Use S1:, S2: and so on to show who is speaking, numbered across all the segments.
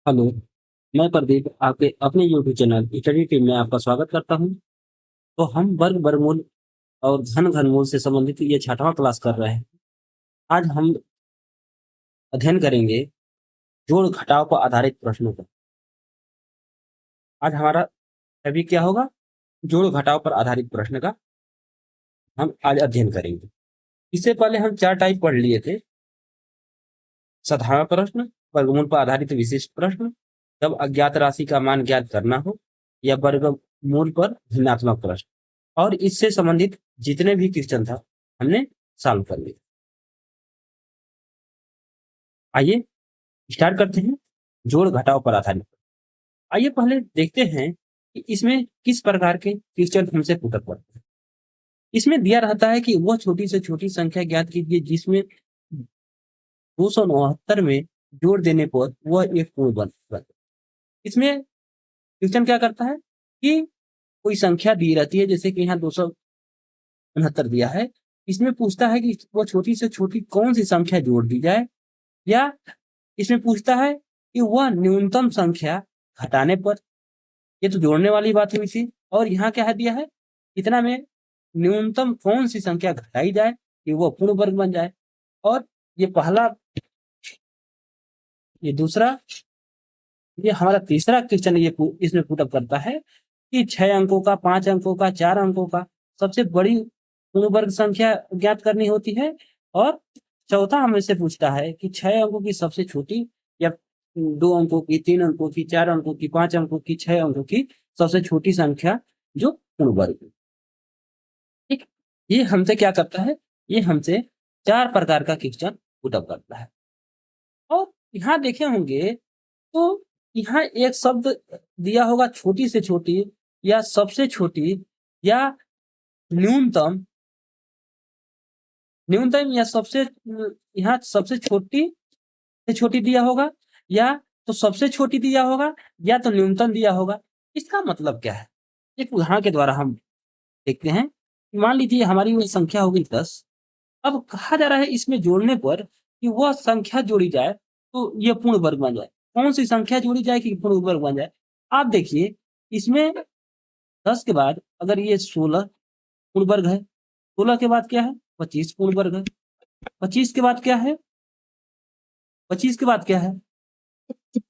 S1: Hello. मैं प्रदीप आपके अपने यूट्यूब चैनल स्टडी टीम में आपका स्वागत करता हूं। तो हम वर्ग वर्गमूल और घन घनमूल से संबंधित ये छठवां क्लास कर रहे हैं। आज हम अध्ययन करेंगे जोड़ घटाव पर आधारित प्रश्नों का। आज हमारा अभी क्या होगा, जोड़ घटाव पर आधारित प्रश्न का हम आज अध्ययन करेंगे। इससे पहले हम चार टाइप पढ़ लिए थे: साधारण प्रश्न, वर्गमूल पर आधारित विशिष्ट प्रश्न, जब अज्ञात राशि का मान ज्ञात करना हो, या वर्गमूल पर भिन्नात्मक प्रश्न। और इससे संबंधित जितने भी क्वेश्चन था हमने सॉल्व कर लिए। आइए स्टार्ट करते हैं जोड़ घटाव पर आधारित। आइए पहले देखते हैं कि इसमें किस प्रकार के क्वेश्चन हमसे पुटअप करते हैं। इसमें दिया रहता है कि वह छोटी से छोटी संख्या ज्ञात कीजिए जिसमें 269 में जोड़ देने पर वह एक पूर्ण बन। इसमें क्वेश्चन क्या करता है कि कोई संख्या दी रहती है, जैसे कि यहाँ 269 दिया है। इसमें पूछता है कि वह छोटी से छोटी कौन सी संख्या जोड़ दी जाए, या इसमें पूछता है कि वह न्यूनतम संख्या घटाने पर। ये तो जोड़ने वाली बात हुई थी। और यहाँ क्या है दिया है, इतना में न्यूनतम कौन सी संख्या घटाई जाए कि वह पूर्ण वर्ग बन जाए। और ये पहला, ये दूसरा, ये हमारा तीसरा क्वेश्चन ये इसमें पुटअप करता है कि 6 अंकों का, 5 अंकों का, 4 अंकों का सबसे बड़ी पूर्ण वर्ग संख्या ज्ञात करनी होती है। और चौथा हमें से पूछता है कि 6 अंकों की सबसे छोटी, या 2 अंकों की, 3 अंकों की, 4 अंकों की, 5 अंकों की, 6 अंकों की सबसे छोटी संख्या जो पूर्ण वर्ग है। ठीक, ये हमसे क्या करता है, ये हमसे 4 प्रकार का क्वेश्चन पुटअप करता है। और यहाँ देखे होंगे तो यहाँ एक शब्द दिया होगा, छोटी से छोटी, या सबसे छोटी, या न्यूनतम। न्यूनतम या सबसे, यहाँ सबसे छोटी से छोटी दिया होगा, या तो सबसे छोटी दिया होगा, या तो न्यूनतम दिया होगा। इसका मतलब क्या है, एक उदाहरण के द्वारा हम देखते हैं। मान लीजिए हमारी वो संख्या होगी 10। अब कहा जा रहा है इसमें जोड़ने पर कि वह संख्या जोड़ी जाए तो ये पूर्ण वर्ग बन जाए। कौन सी संख्या जोड़ी जाए कि पूर्ण वर्ग बन जाए? आप देखिए, इसमें 10 के बाद अगर ये 16 पूर्ण वर्ग है, 16 के बाद क्या है, 25 पूर्ण वर्ग है, 25 के बाद क्या है, 25 के बाद क्या है,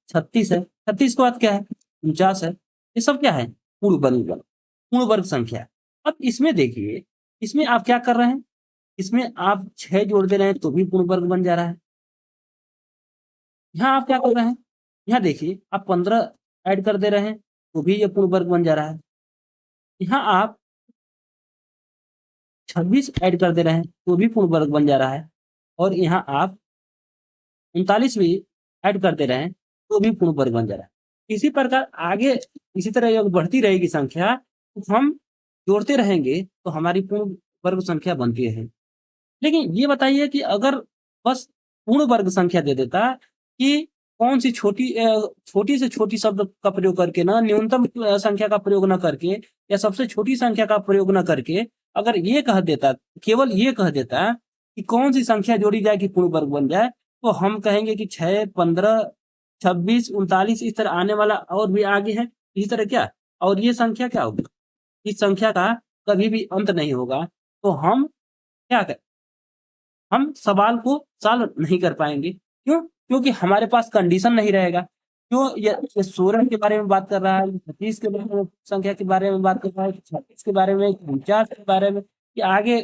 S1: 36 है, 36 के बाद क्या है, 49 है। ये सब क्या है, पूर्ण वर्ग संख्या। अब इसमें देखिए, इसमें आप क्या कर रहे हैं, इसमें आप 6 जोड़ दे रहे हैं तो भी पूर्ण वर्ग बन जा रहा है। यहाँ आप क्या कर रहे हैं, यहाँ देखिए आप 15 ऐड कर दे रहे हैं तो भी ये पूर्ण वर्ग बन जा रहा है। यहाँ आप 26 ऐड कर दे रहे हैं तो भी पूर्ण वर्ग बन जा रहा है। और यहाँ आप 39 भी ऐड कर दे रहे हैं तो भी पूर्ण वर्ग बन जा रहा है। इसी प्रकार आगे इसी तरह ये बढ़ती रहेगी संख्या, तो हम जोड़ते रहेंगे तो हमारी पूर्ण वर्ग संख्या बनती है। लेकिन ये बताइए कि अगर बस पूर्ण वर्ग संख्या दे देता कि कौन सी छोटी से छोटी शब्द का प्रयोग करके ना, न्यूनतम संख्या का प्रयोग ना करके, या सबसे छोटी संख्या का प्रयोग ना करके, अगर ये कह देता, केवल ये कह देता कि कौन सी संख्या जोड़ी जाए कि पूर्ण वर्ग बन जाए, तो हम कहेंगे कि 6, 15, 26, 39 इस तरह आने वाला और भी आगे है। इसी तरह क्या, और ये संख्या क्या होगी, इस संख्या का कभी भी अंत नहीं होगा। तो हम क्या करें, हम सवाल को सॉल्व नहीं कर पाएंगे। क्यों? क्योंकि हमारे पास कंडीशन नहीं रहेगा। क्यों? ये 16 के बारे में बात कर रहा है, 25 के बारे में, संख्या के बारे में बात कर रहा है, 26 के बारे में, 49 के बारे में, कि आगे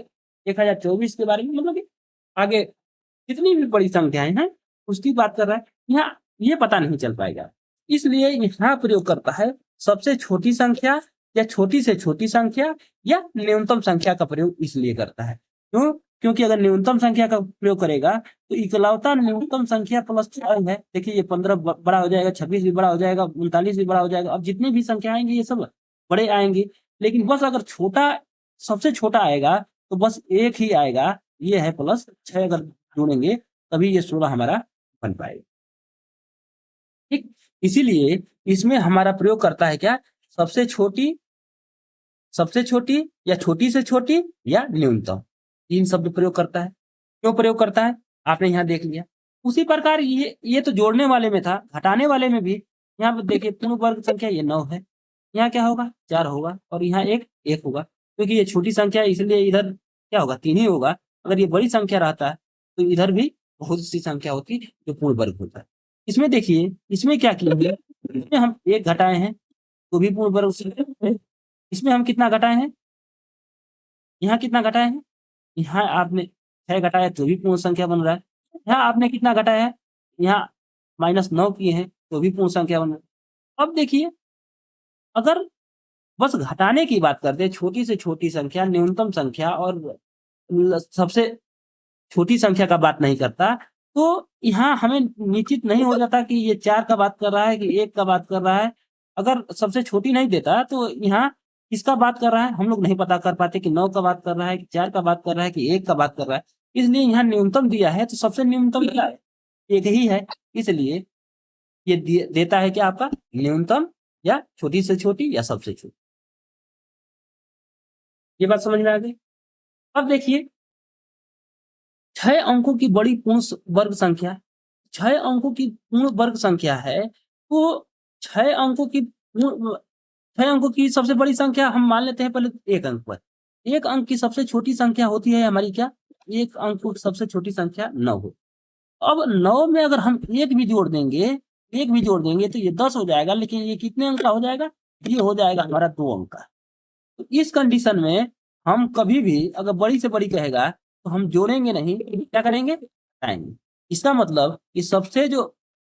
S1: 1024 के बारे में, मतलब कि आगे जितनी भी बड़ी संख्याएं हैं उसकी बात कर रहा है। यहाँ ये पता नहीं चल पाएगा। इसलिए यहाँ प्रयोग करता है सबसे छोटी संख्या, या छोटी से छोटी संख्या, या न्यूनतम संख्या का प्रयोग इसलिए करता है। क्यों? क्योंकि अगर न्यूनतम संख्या का प्रयोग करेगा तो इकलौता न्यूनतम संख्या प्लस 4 है। देखिए ये 15 बड़ा हो जाएगा, 26 भी बड़ा हो जाएगा, 39 भी बड़ा हो जाएगा। अब जितनी भी संख्या आएंगी ये सब बड़े आएंगे। लेकिन बस अगर छोटा, सबसे छोटा आएगा तो बस एक ही आएगा, ये है +6। अगर जोड़ेंगे तभी ये 16 हमारा बन पाएगा। ठीक, इसीलिए इसमें हमारा प्रयोग करता है क्या, सबसे छोटी, सबसे छोटी, या छोटी से छोटी, या न्यूनतम, 3 शब्द प्रयोग करता है। क्यों प्रयोग करता है, आपने यहाँ देख लिया। उसी प्रकार ये तो जोड़ने वाले में था, घटाने वाले में भी यहाँ पर देखिए पूर्ण वर्ग संख्या ये 9 है, यहाँ क्या होगा 4 होगा और यहाँ एक होगा, क्योंकि ये छोटी संख्या है इसलिए इधर क्या होगा 3 ही होगा। अगर ये बड़ी संख्या रहता तो इधर भी बहुत सी संख्या होती जो पूर्ण वर्ग होता है। इसमें देखिए इसमें क्या किया, इसमें हम 1 घटाए हैं तो भी पूर्ण वर्ग संख्या है। इसमें हम कितना घटाए हैं, यहाँ कितना घटाए हैं, यहाँ आपने 6 घटाया तो भी पूर्ण संख्या बन रहा है। यहाँ आपने कितना घटाया है, यहाँ -9 किए हैं तो भी पूर्ण संख्या बन रहा है। अब देखिए अगर बस घटाने की बात करते हैं, छोटी से छोटी संख्या, न्यूनतम संख्या और सबसे छोटी संख्या का बात नहीं करता, तो यहाँ हमें निश्चित नहीं हो जाता कि ये 4 का बात कर रहा है कि 1 का बात कर रहा है। अगर सबसे छोटी नहीं देता तो यहाँ किसका बात कर रहा है हम लोग नहीं पता कर पाते कि 9 का बात कर रहा है कि 4 का बात कर रहा है कि 1 का बात कर रहा है। इसलिए यहाँ न्यूनतम दिया है तो सबसे न्यूनतम क्या है, 1 ही है। इसलिए ये देता है कि आपका न्यूनतम या छोटी से छोटी या सबसे छोटी। ये बात समझ में आ गई। अब देखिए 6 अंकों की बड़ी पूर्ण वर्ग संख्या, 6 अंकों की पूर्ण वर्ग संख्या है, तो 6 अंकों की 6 अंकों की सबसे बड़ी संख्या हम मान लेते हैं पहले 1 अंक पर। 1 अंक की सबसे छोटी संख्या होती है हमारी क्या, 1 अंक की सबसे छोटी संख्या 9 हो। अब 9 में अगर हम 1 भी जोड़ देंगे, 1 भी जोड़ देंगे तो ये 10 हो जाएगा, लेकिन ये कितने अंक का हो जाएगा, ये हो जाएगा हमारा 2 अंक का। तो इस कंडीशन में हम कभी भी अगर बड़ी से बड़ी कहेगा तो हम जोड़ेंगे नहीं, क्या करेंगे, हटाएंगे। इसका मतलब कि सबसे जो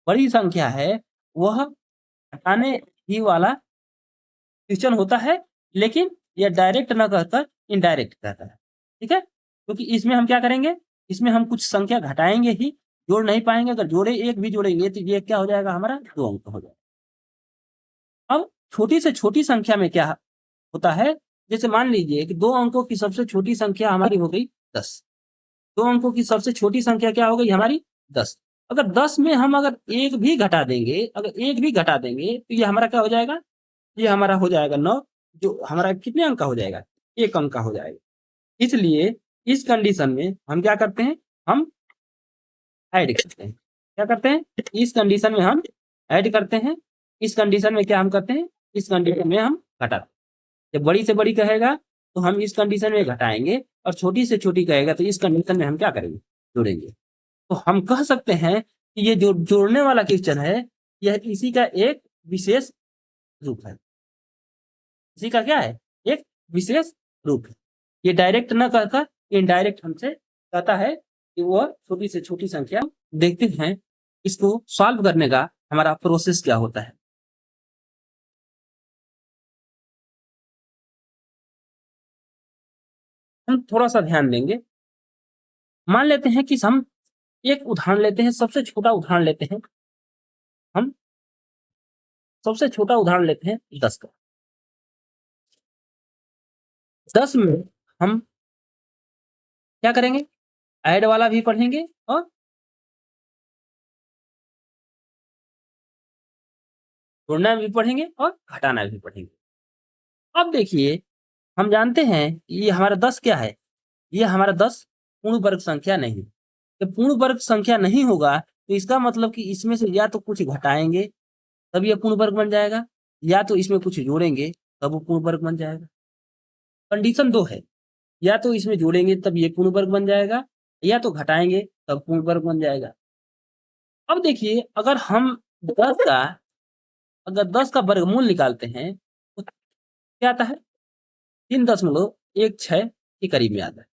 S1: बड़ी संख्या है वह हटाने ही वाला क्वेश्चन होता है, लेकिन यह डायरेक्ट ना कहकर इनडायरेक्ट कहता है। ठीक है, क्योंकि इसमें हम क्या करेंगे, इसमें हम कुछ संख्या घटाएंगे ही, जोड़ नहीं पाएंगे। अगर जोड़े 1 भी जोड़ेंगे तो ये क्या हो जाएगा हमारा 2 अंक हो जाएगा। अब छोटी से छोटी संख्या में क्या होता है, जैसे मान लीजिए कि 2 अंकों की सबसे छोटी संख्या हमारी हो गई 10। 2 अंकों की सबसे छोटी संख्या क्या हो गई हमारी 10। अगर 10 में हम अगर 1 भी घटा देंगे, अगर 1 भी घटा देंगे तो ये हमारा क्या हो जाएगा, ये हमारा हो जाएगा 9, जो हमारा कितने अंक का हो जाएगा, 1 अंक का हो जाएगा। इसलिए इस कंडीशन में हम क्या करते हैं, हम ऐड करते हैं। क्या करते हैं, इस कंडीशन में हम ऐड करते हैं। इस कंडीशन में क्या हम करते हैं, इस कंडीशन में हम घटाते हैं। जब बड़ी से बड़ी कहेगा तो हम इस कंडीशन में घटाएंगे, और छोटी से छोटी कहेगा तो इस कंडीशन में हम क्या करेंगे, जोड़ेंगे। तो हम कह सकते हैं कि ये जो जोड़ने वाला क्वेश्चन है यह इसी का एक विशेष रूप है। इसी का क्या है, एक विशेष रूप है। ये डायरेक्ट न कहकर इनडायरेक्ट हमसे कहता है कि वह छोटी से छोटी संख्या। देखते हैं इसको सॉल्व करने का हमारा प्रोसेस क्या होता है। हम थोड़ा सा ध्यान देंगे। मान लेते हैं कि हम एक उदाहरण लेते हैं, सबसे छोटा उदाहरण लेते हैं। हम सबसे छोटा उदाहरण लेते हैं 10 का। 10 में हम क्या करेंगे, ऐड वाला भी पढ़ेंगे और जोड़ना भी पढ़ेंगे और घटाना भी पढ़ेंगे। अब देखिए हम जानते हैं ये हमारा 10 क्या है, ये हमारा 10 पूर्ण वर्ग संख्या नहीं। जब पूर्ण वर्ग संख्या नहीं होगा तो इसका मतलब कि इसमें से या तो कुछ घटाएंगे तब ये पूर्ण वर्ग बन जाएगा, या तो इसमें कुछ जोड़ेंगे तब वो पूर्ण वर्ग बन जाएगा। कंडीशन 2 है, या तो इसमें जोड़ेंगे तब ये पूर्ण वर्ग बन जाएगा, या तो घटाएंगे तब पूर्ण वर्ग बन जाएगा। अब देखिए अगर हम 10 का अगर 10 का वर्गमूल निकालते हैं तो क्या आता है, 3.16 के करीब में आता है।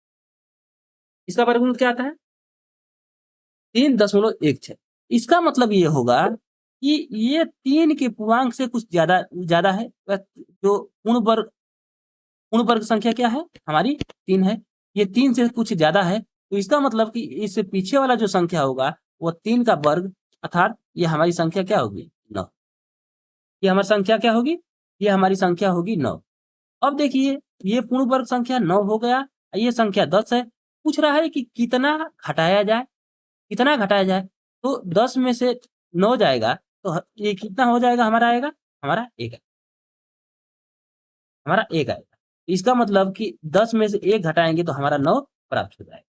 S1: इसका वर्गमूल क्या आता है, 3.16। इसका मतलब ये होगा कि ये 3 के पूर्णांक से कुछ ज्यादा ज्यादा है। जो पूर्ण वर्ग संख्या क्या है हमारी 3 है, ये 3 से कुछ ज्यादा है। तो इसका मतलब कि इससे पीछे वाला जो संख्या होगा वो 3 का वर्ग, अर्थात ये हमारी संख्या क्या होगी 9। ये हमारी संख्या क्या होगी, ये हमारी संख्या होगी 9। अब देखिए ये पूर्ण वर्ग संख्या 9 हो गया, ये संख्या 10 है। पूछ रहा है कि कितना घटाया जाए, कितना घटाया जाए। तो 10 में से 9 जाएगा तो ये कितना हो जाएगा, हमारा आएगा, हमारा 1 हमारा 1 आएगा। इसका मतलब कि 10 में से 1 घटाएंगे तो हमारा 9 प्राप्त हो जाएगा।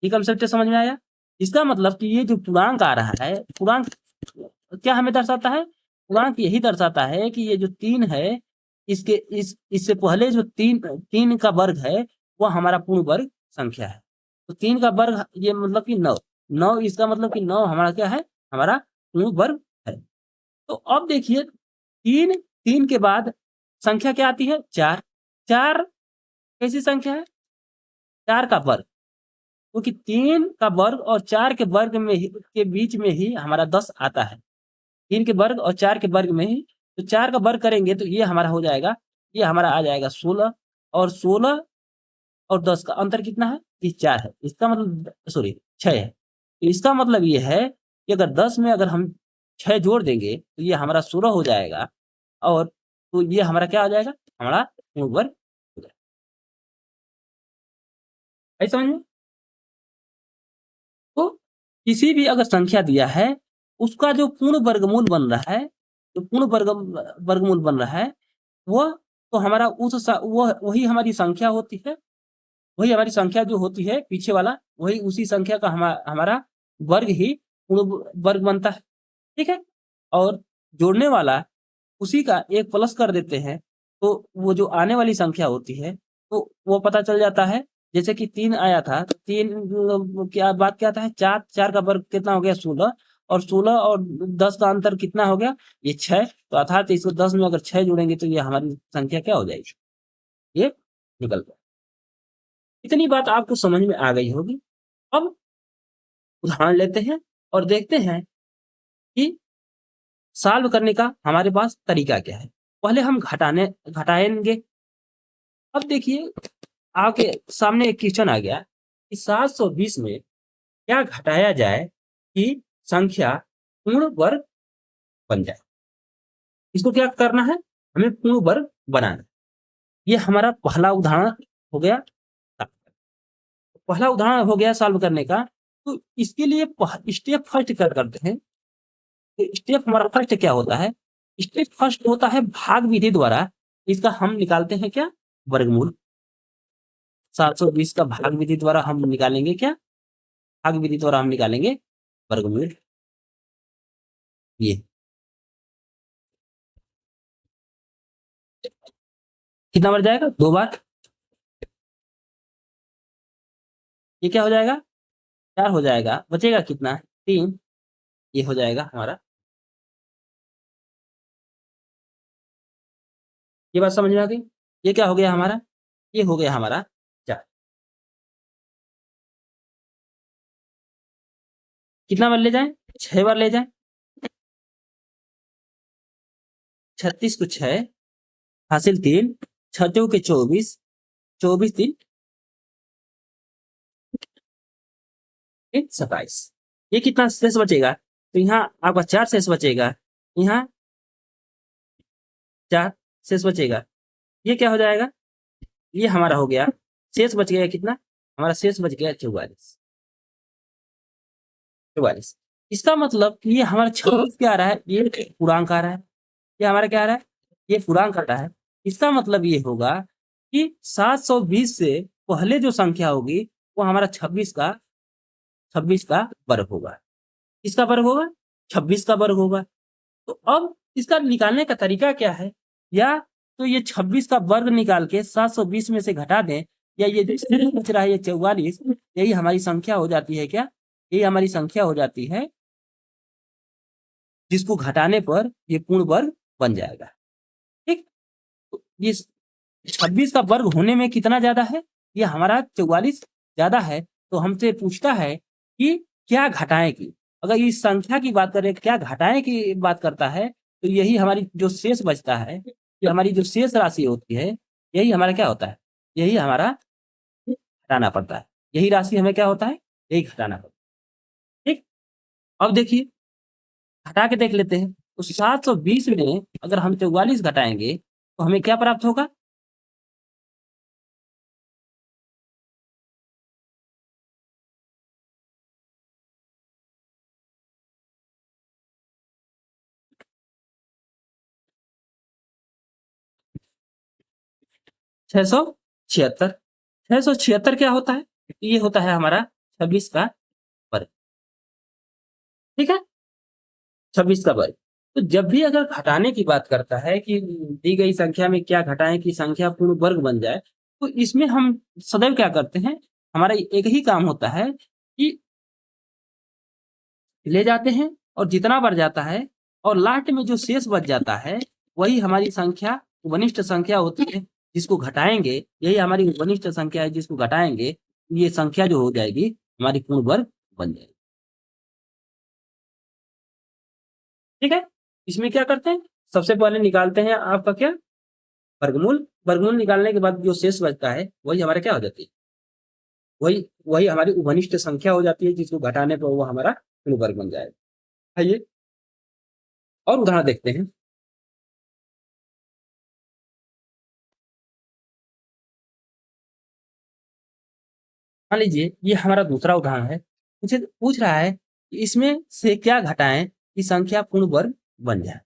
S1: ये कंसेप्ट समझ में आया? इसका मतलब कि ये जो पूर्णांक आ रहा है, पूर्णांक क्या हमें दर्शाता है? पूर्णांक यही दर्शाता है कि ये जो 3 है, इसके इससे पहले जो 3 का वर्ग है, वो हमारा पूर्ण वर्ग संख्या है। तो 3 का वर्ग ये मतलब कि 9, 9 इसका मतलब कि 9 हमारा क्या है? हमारा पूर्ण वर्ग है। तो अब देखिए 3 के बाद संख्या क्या आती है? 4। 4 कैसी संख्या है? 4 का वर्ग, क्योंकि 3 का वर्ग और 4 के वर्ग में ही के बीच में ही हमारा 10 आता है। 3 के वर्ग और 4 के वर्ग में ही, तो 4 का वर्ग करेंगे तो ये हमारा हो जाएगा, ये हमारा आ जाएगा 16, और 16 और 10 का अंतर कितना है? ये 4 है। इसका मतलब सॉरी 6 है। तो इसका मतलब ये है कि अगर 10 में अगर हम 6 जोड़ देंगे तो ये हमारा 16 हो जाएगा, और तो ये हमारा क्या हो जाएगा? हमारा पूर्ण वर्ग हो जाएगा। है समझ में? तो किसी भी अगर संख्या दिया है, उसका जो पूर्ण वर्गमूल बन रहा है, जो पूर्ण वर्गमूल बन रहा है, वह तो हमारा वह वही हमारी संख्या होती है। वही हमारी संख्या जो होती है पीछे वाला, वही उसी संख्या का हमारा वर्ग ही पूर्ण वर्ग बनता है। ठीक है? और जोड़ने वाला उसी का एक प्लस कर देते हैं, तो वो जो आने वाली संख्या होती है, तो वो पता चल जाता है। जैसे कि 3 आया था, तो 3 क्या बात क्या आता है? 4, 4 का वर्ग कितना हो गया? 16, और 16 और 10 का अंतर कितना हो गया? ये 6। तो अर्थात इसको 10 में अगर 6 जोड़ेंगे तो ये हमारी संख्या क्या हो जाएगी? ये निकल गया। इतनी बात आपको समझ में आ गई होगी। अब उदाहरण लेते हैं और देखते हैं कि सॉल्व करने का हमारे पास तरीका क्या है। पहले हम घटाएंगे। अब देखिए आपके सामने एक क्वेश्चन आ गया कि 720 में क्या घटाया जाए कि संख्या पूर्ण वर्ग बन जाए। इसको क्या करना है? हमें पूर्ण वर्ग बनाना है। ये हमारा पहला उदाहरण हो गया। पहला उदाहरण हो गया सॉल्व करने का। तो इसके लिए स्टेप फर्स्ट क्या करते हैं? स्टेप हमारा फर्स्ट क्या होता है? स्टेप फर्स्ट होता है भाग विधि द्वारा इसका हम निकालते हैं क्या? वर्गमूल। 720 का भाग विधि द्वारा हम निकालेंगे क्या? भाग विधि द्वारा हम निकालेंगे वर्गमूल। ये कितना बार जाएगा? 2 बार। ये क्या हो जाएगा? 4 हो जाएगा। बचेगा कितना? 3। ये हो जाएगा हमारा। ये बात समझ में आ गई? ये क्या हो गया हमारा? ये हो गया हमारा 4। कितना बार ले जाएं? 6 बार ले जाएं। 36 को 6 हासिल 3, 6 के 24, 24 3 27। ये कितना शेष बचेगा? तो यहाँ आपका 4 शेष बचेगा, यहाँ 4 शेष बचेगा। ये क्या हो जाएगा? ये हमारा हो गया। शेष बच गया कितना? हमारा शेष बच गया 44। 44। इसका मतलब ये हमारा 26 क्या आ रहा है? ये पूर्णांक आ रहा है। ये हमारा क्या आ रहा है? ये पूर्णांक आ रहा है। इसका मतलब ये होगा कि 720 से पहले जो संख्या होगी वो हमारा 26 का वर्ग होगा। किसका वर्ग होगा? 26 का वर्ग होगा। तो अब इसका निकालने का तरीका क्या है? या तो ये 26 का वर्ग निकाल के 720 में से घटा दें, या ये जो शेष बच रहा है ये 44, यही हमारी संख्या हो जाती है क्या? यही हमारी संख्या हो जाती है, जिसको घटाने पर ये पूर्ण वर्ग बन जाएगा। ठीक? तो ये 26 का वर्ग होने में कितना ज्यादा है? ये हमारा 44 ज्यादा है। तो हमसे पूछता है कि क्या घटाएं की। अगर इस संख्या की बात करें, क्या घटाएं की बात करता है, तो यही हमारी जो शेष बचता है, ये हमारी जो शेष राशि होती है, यही हमारा क्या होता है? यही हमारा घटाना पड़ता है। यही राशि हमें क्या होता है? यही घटाना पड़ता है। ठीक? अब देखिए घटा के देख लेते हैं। तो 720 में अगर हम 44 घटाएंगे तो हमें क्या प्राप्त होगा? 676। 676 क्या होता है? ये होता है हमारा 26 का वर्ग। ठीक है, 26 का वर्ग। तो जब भी अगर घटाने की बात करता है कि दी गई संख्या में क्या घटाएं कि संख्या पूर्ण वर्ग बन जाए, तो इसमें हम सदैव क्या करते हैं, हमारा एक ही काम होता है कि ले जाते हैं और जितना बढ़ जाता है और लास्ट में जो शेष बच जाता है वही हमारी संख्या वनिष्ठ संख्या होती है जिसको घटाएंगे, यही हमारी वनिष्ठ संख्या है जिसको घटाएंगे, ये संख्या जो हो जाएगी हमारी पूर्ण वर्ग बन जाएगी। ठीक है, इसमें क्या करते हैं, सबसे पहले निकालते हैं आपका क्या, वर्गमूल। वर्गमूल निकालने के बाद जो शेष बचता है वही हमारा क्या हो जाती है, वही वही हमारी वनिष्ठ संख्या हो जाती है जिसको घटाने पर वो हमारा पूर्ण वर्ग बन जाएगा। आइए और उदाहरण देखते हैं। मान लीजिए ये हमारा दूसरा उदाहरण है, मुझे पूछ रहा है कि इसमें से क्या घटाएं कि संख्या पूर्ण वर्ग बन जाए।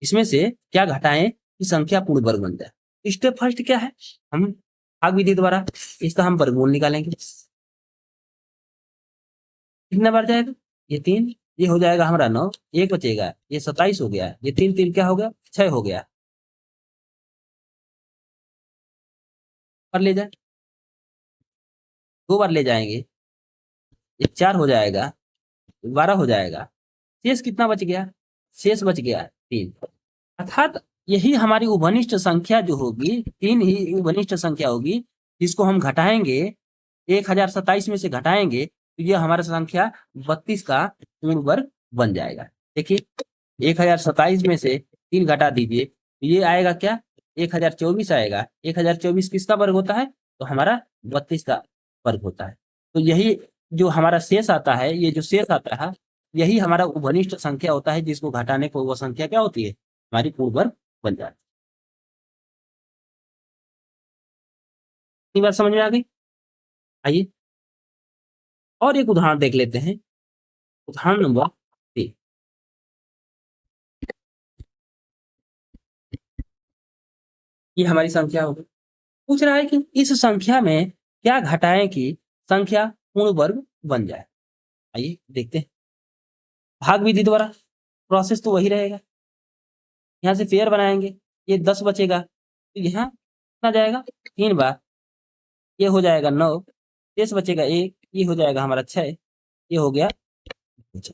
S1: इसमें से क्या घटाएं कि संख्या पूर्ण वर्ग बन जाए। स्टेप फर्स्ट क्या है, हम भाग विधि द्वारा इसका हम वर्गमूल निकालेंगे। कितना बार जाएगा, ये 3, ये हो जाएगा हमारा 9, एक बचेगा, ये 27 हो गया, ये 3 3 क्या हो गया, 6 हो गया। पर ले जाए, 2 बार ले जाएंगे, ये 4 हो जाएगा, 12 हो जाएगा, शेष कितना बच गया, शेष बच गया 3। अर्थात यही हमारी उभनिष्ठ संख्या जो होगी, 3 ही उभनिष्ठ संख्या होगी जिसको हम घटाएंगे, 1027 में से घटाएंगे तो यह हमारा संख्या 32 का पूर्ण वर्ग बन जाएगा। देखिए 1027 में से 3 घटा दीजिए तो ये आएगा क्या, 1024 आएगा। 1024 किसका वर्ग होता है, तो हमारा 32 का वर्ग होता है। तो यही जो हमारा शेष आता है, ये जो शेष आता है यही हमारा उभनिष्ठ संख्या होता है जिसको घटाने पर वो संख्या क्या होती है, हमारी पूर्ण वर्ग बन जाती है। इतनी बात समझ में आ गई। आइए और एक उदाहरण देख लेते हैं, उदाहरण नंबर 3। ये हमारी संख्या होगी, पूछ रहा है कि इस संख्या में क्या घटाएं कि संख्या पूर्ण वर्ग बन जाए। आइए देखते हैं, भाग विधि द्वारा प्रोसेस तो वही रहेगा। यहाँ से पेयर बनाएंगे, ये 10 बचेगा तो यहाँ कितना जाएगा, 3 बार, ये हो जाएगा 9, शेष बचेगा 1, ये हो जाएगा हमारा 6, ये हो गया 6।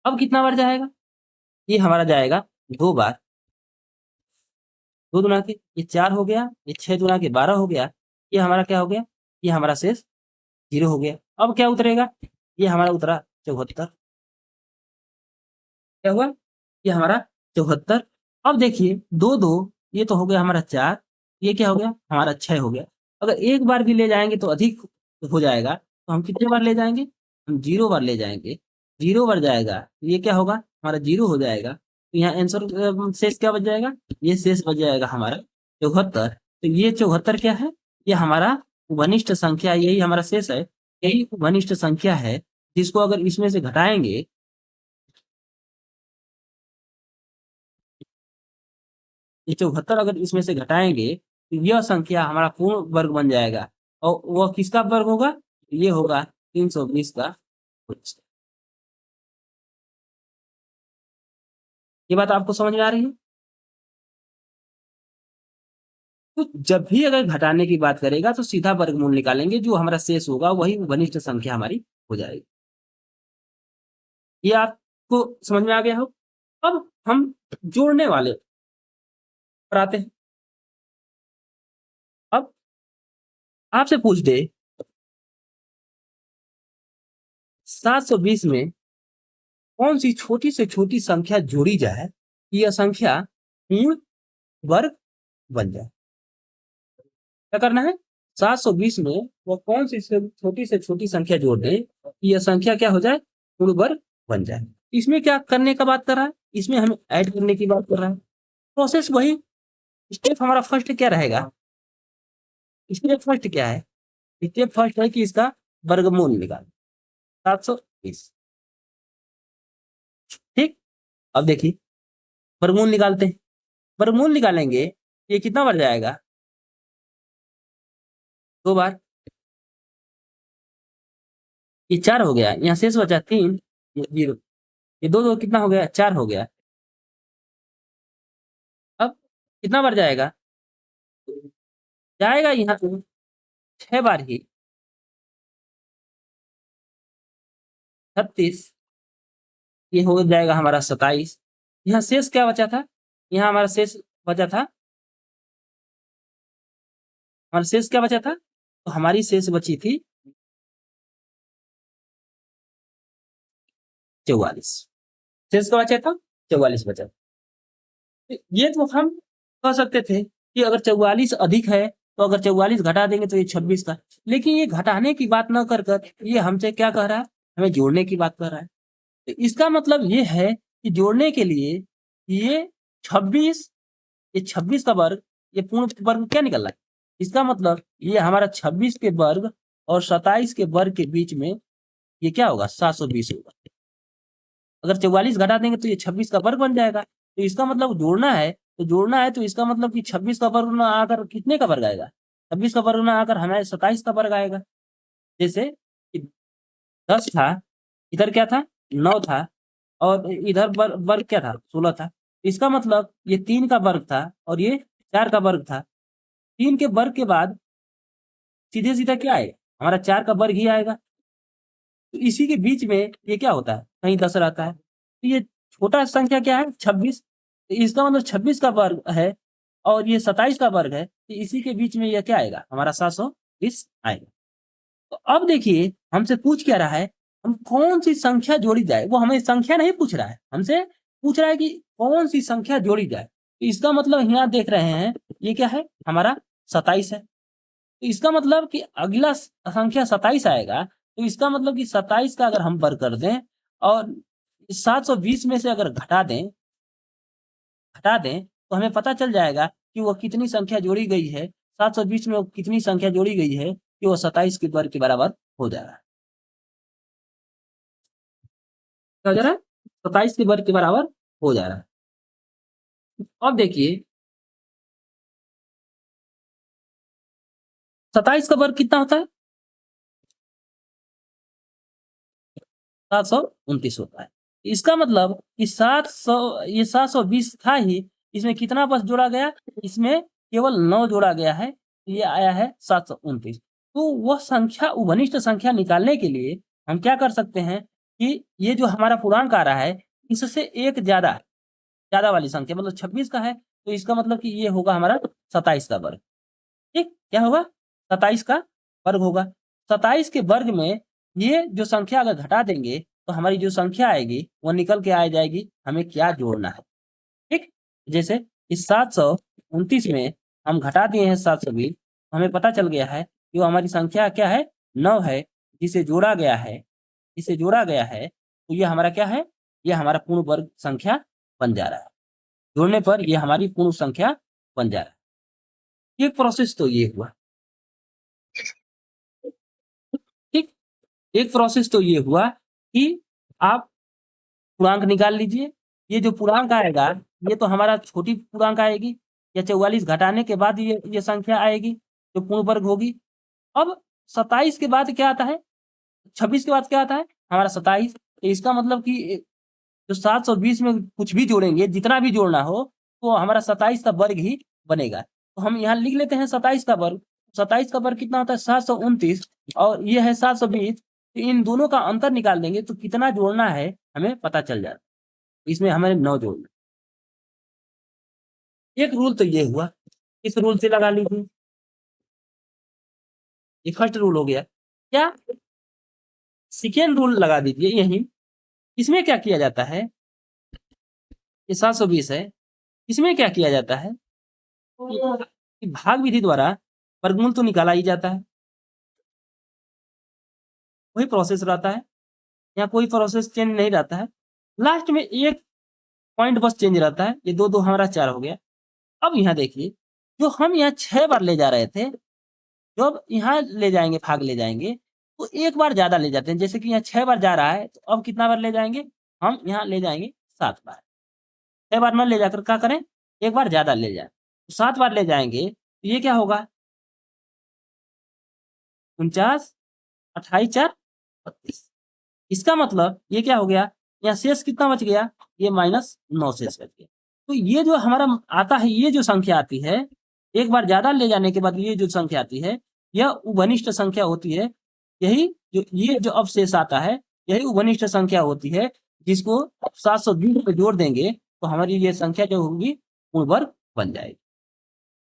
S1: अब कितना बार जाएगा, ये हमारा जाएगा 2 बार, 2 दुना के ये 4 हो गया, ये 6 दुना के 12 हो गया, ये हमारा क्या हो गया, ये हमारा शेष 0 हो गया। अब क्या उतरेगा, ये हमारा उतरा 74। क्या हुआ, ये हमारा 74। अब देखिए 2 2, ये तो हो गया हमारा 4, ये क्या हो गया हमारा 6 हो गया। अगर एक बार भी ले जाएंगे तो अधिक हो जाएगा, तो हम कितने बार ले जाएंगे, हम 0 बार ले जाएंगे। 0 बार जाएगा ये क्या होगा, हमारा 0 हो जाएगा। तो यहाँ आंसर शेष क्या बच जाएगा, ये शेष बच जाएगा हमारा 74। तो ये 74 क्या है, ये हमारा वनिष्ठ संख्या, यही हमारा शेष है, यही वनिष्ठ संख्या है जिसको अगर इसमें से घटाएंगे, ये 74 अगर इसमें से घटाएंगे तो यह संख्या हमारा पूर्ण वर्ग बन जाएगा। और वह किसका वर्ग होगा, ये होगा 320 का वर्ग। ये बात आपको समझ में आ रही है। तो जब भी अगर घटाने की बात करेगा तो सीधा वर्गमूल निकालेंगे, जो हमारा शेष होगा वही वनिष्ठ संख्या हमारी हो जाएगी। ये आपको समझ में आ गया हो। अब हम जोड़ने वाले पर आते हैं। अब आपसे पूछ दे 720 में कौन सी छोटी से छोटी संख्या जोड़ी जाए कि यह संख्या पूर्ण वर्ग बन जाए। क्या करना है, 720 में वो कौन सी छोटी से छोटी संख्या जोड़ दें कि यह संख्या क्या हो जाए, पूर्ण वर्ग बन जाए। इसमें क्या करने का बात कर रहा है, इसमें हमें ऐड करने की बात कर रहा है। प्रोसेस वही, स्टेप हमारा फर्स्ट क्या रहेगा, स्टेप फर्स्ट क्या है, स्टेप फर्स्ट है कि इसका वर्गमूल निकाल 720। ठीक, अब देखिए वर्गमूल निकालते हैं। वर्गमूल निकालेंगे ये कितना बार जाएगा, 2 बार, ये 4 हो गया, यहाँ शेष बचा 3, ये 0, ये 2 कितना हो गया, 4 हो गया। अब कितना बार जाएगा, जाएगा यहाँ पे 6 बार ही, 36, ये हो जाएगा हमारा 27। यहाँ शेष क्या बचा था, यहाँ हमारा शेष बचा था, हमारा शेष क्या बचा था, तो हमारी शेष बची थी 44। शेष का बचा था 44 बचा। ये तो हम कह सकते थे कि अगर 44 अधिक है तो अगर 44 घटा देंगे तो ये 26 का, लेकिन ये घटाने की बात न कर कर ये हमसे क्या कह रहा है, हमें जोड़ने की बात कर रहा है। तो इसका मतलब ये है कि जोड़ने के लिए ये 26, ये 26 का वर्ग, ये पूर्ण वर्ग क्या निकल रहा है, इसका मतलब ये हमारा 26 के वर्ग और 27 के वर्ग के बीच में ये क्या होगा, 720 होगा। अगर 44 घटा देंगे तो ये 26 का वर्ग बन जाएगा। तो इसका मतलब जोड़ना है, तो जोड़ना है तो इसका मतलब कि 26 का वर्ग ना आकर कितने का वर्ग आएगा, 26 का वर्ग ना आकर हमें 27 का वर्ग आएगा। जैसे कि 10 था, इधर क्या था, 9 था, और इधर वर्ग क्या था, 16 था। इसका मतलब ये 3 का वर्ग था और ये 4 का वर्ग था। 3 के वर्ग के बाद सीधे सीधा क्या आएगा, हमारा 4 का वर्ग ही आएगा। तो इसी के बीच में ये क्या होता है, कहीं 10 रहता है, तो ये छोटा संख्या क्या है, 26। तो इसका मतलब 26 का वर्ग है और ये 27 का वर्ग है, तो इसी के बीच में ये क्या आएगा, हमारा 720 आएगा। तो अब देखिए हमसे पूछ क्या रहा है, हम कौन सी संख्या जोड़ी जाए, वो हमें संख्या नहीं पूछ रहा है, हमसे पूछ रहा है कि कौन सी संख्या जोड़ी जाए। तो इसका मतलब यहाँ देख रहे हैं ये क्या है, हमारा 27 है। तो इसका मतलब कि अगला संख्या 27 आएगा, तो इसका मतलब कि 27 का अगर हम वर्ग कर दें और 720 में से अगर घटा दें तो हमें पता चल जाएगा कि वो कितनी संख्या जोड़ी गई है, 720 में वो कितनी संख्या जोड़ी गई है कि वो 27 के वर्ग के बराबर हो जा रहा है। क्या हो जा रहा है, 27 के वर्ग के बराबर हो जा रहा है। अब देखिए 27 का वर्ग कितना होता है, 729 होता है। इसका मतलब कि 720 था ही, इसमें कितना बस जोड़ा गया, इसमें केवल 9 जोड़ा गया है, ये आया है 729। तो वह संख्या, उभनिष्ठ संख्या निकालने के लिए हम क्या कर सकते हैं कि ये जो हमारा पूर्णांक आ रहा है इससे एक ज्यादा वाली संख्या, मतलब 26 का है, तो इसका मतलब कि ये होगा हमारा 27 का वर्ग। ठीक, क्या होगा, 27 का वर्ग होगा। 27 के वर्ग में ये जो संख्या अगर घटा देंगे तो हमारी जो संख्या आएगी वो निकल के आ जाएगी, हमें क्या जोड़ना है। ठीक, जैसे इस 729 में हम घटा दिए हैं 720, हमें पता चल गया है कि वो हमारी संख्या क्या है, 9 है, जिसे जोड़ा गया है, इसे जोड़ा गया है, तो ये हमारा क्या है, ये हमारा पूर्ण वर्ग संख्या बन जा रहा है। जोड़ने पर ये हमारी पूर्ण संख्या बन जा रहा है। एक प्रोसेस तो ये हुआ। ठीक, एक प्रोसेस तो ये हुआ कि आप पूर्णांक निकाल लीजिए। ये जो पूर्णांक आएगा ये तो हमारा छोटी पूर्णांक आएगी, या 44 घटाने के बाद ये संख्या आएगी जो पूर्ण वर्ग होगी। अब 27 के बाद क्या आता है, 26 के बाद क्या आता है, हमारा 27। तो इसका मतलब कि जो 720 में कुछ भी जोड़ेंगे, जितना भी जोड़ना हो, तो हमारा 27 का वर्ग ही बनेगा। तो हम यहाँ लिख लेते हैं 27 का वर्ग। 27 का वर्ग कितना होता है, 729, और ये है 720। तो इन दोनों का अंतर निकाल देंगे तो कितना जोड़ना है हमें पता चल जाता है। इसमें हमें 9 जोड़ना। एक रूल तो ये हुआ, इस रूल से लगा लीजिए, ये फर्स्ट रूल हो गया। क्या, सेकेंड रूल लगा दीजिए यही। इसमें क्या किया जाता है, ये 720 है, इसमें क्या किया जाता है कि भाग विधि द्वारा वर्गमूल तो निकाला ही जाता है, वही प्रोसेस रहता है, यहाँ कोई प्रोसेस चेंज नहीं रहता है। लास्ट में एक पॉइंट बस चेंज रहता है, ये दो दो हमारा 4 हो गया। अब यहाँ देखिए, जो हम यहाँ 6 बार ले जा रहे थे, जब यहाँ ले जाएंगे, भाग ले जाएंगे, तो एक बार ज्यादा ले जाते हैं। जैसे कि यहाँ 6 बार जा रहा है, तो अब कितना बार ले जाएंगे, हम यहाँ ले जाएंगे 7 बार। 6 बार न ले जाकर क्या करें, एक बार ज्यादा ले जाए, 7 बार ले जाएंगे, तो ये क्या होगा, 49, 28 4 32। इसका मतलब ये क्या हो गया, यहाँ शेष कितना बच गया, ये -9 शेष बच गया। तो ये जो हमारा आता है, ये जो संख्या आती है, एक बार ज्यादा ले जाने के बाद ये जो संख्या आती है, यह उभनिष्ठ संख्या होती है। यही जो ये जो अवशेष आता है, यही उभनिष्ठ संख्या होती है, जिसको 720 पे जोड़ देंगे तो हमारी ये संख्या जो होगी पूर्ण वर्ग बन जाएगी।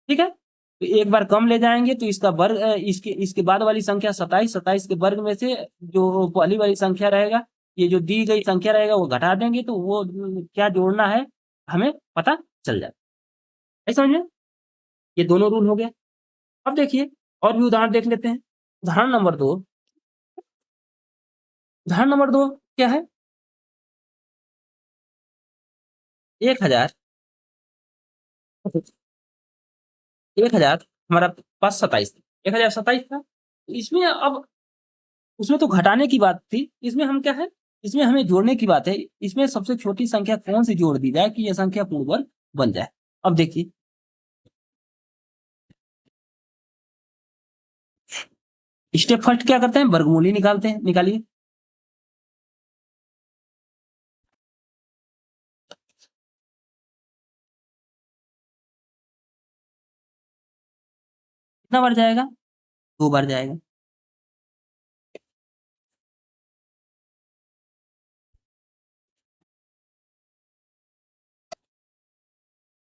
S1: ठीक है, तो एक बार कम ले जाएंगे तो इसका वर्ग इसके इसके बाद वाली संख्या 27, 27 के वर्ग में से जो पहली वाली संख्या रहेगा, ये जो दी गई संख्या रहेगा वो घटा देंगे, तो वो क्या जोड़ना है हमें पता चल जाए। है समझ में, ये दोनों रूल हो गया। अब देखिए और भी उदाहरण देख लेते हैं। उदाहरण नंबर 2 क्या है, 1000 1000 हमारा पास 27 था, 1027 था। इसमें अब उसमें तो घटाने की बात थी, इसमें हम क्या है, इसमें हमें जोड़ने की बात है। इसमें सबसे छोटी संख्या कौन सी जोड़ दी जाए कि यह संख्या पूर्ण वर्ग बन जाए। अब देखिए स्टेप फर्स्ट क्या करते हैं, वर्गमूली निकालते हैं, निकालिए। कितना बार जाएगा, 2 बार जाएगा।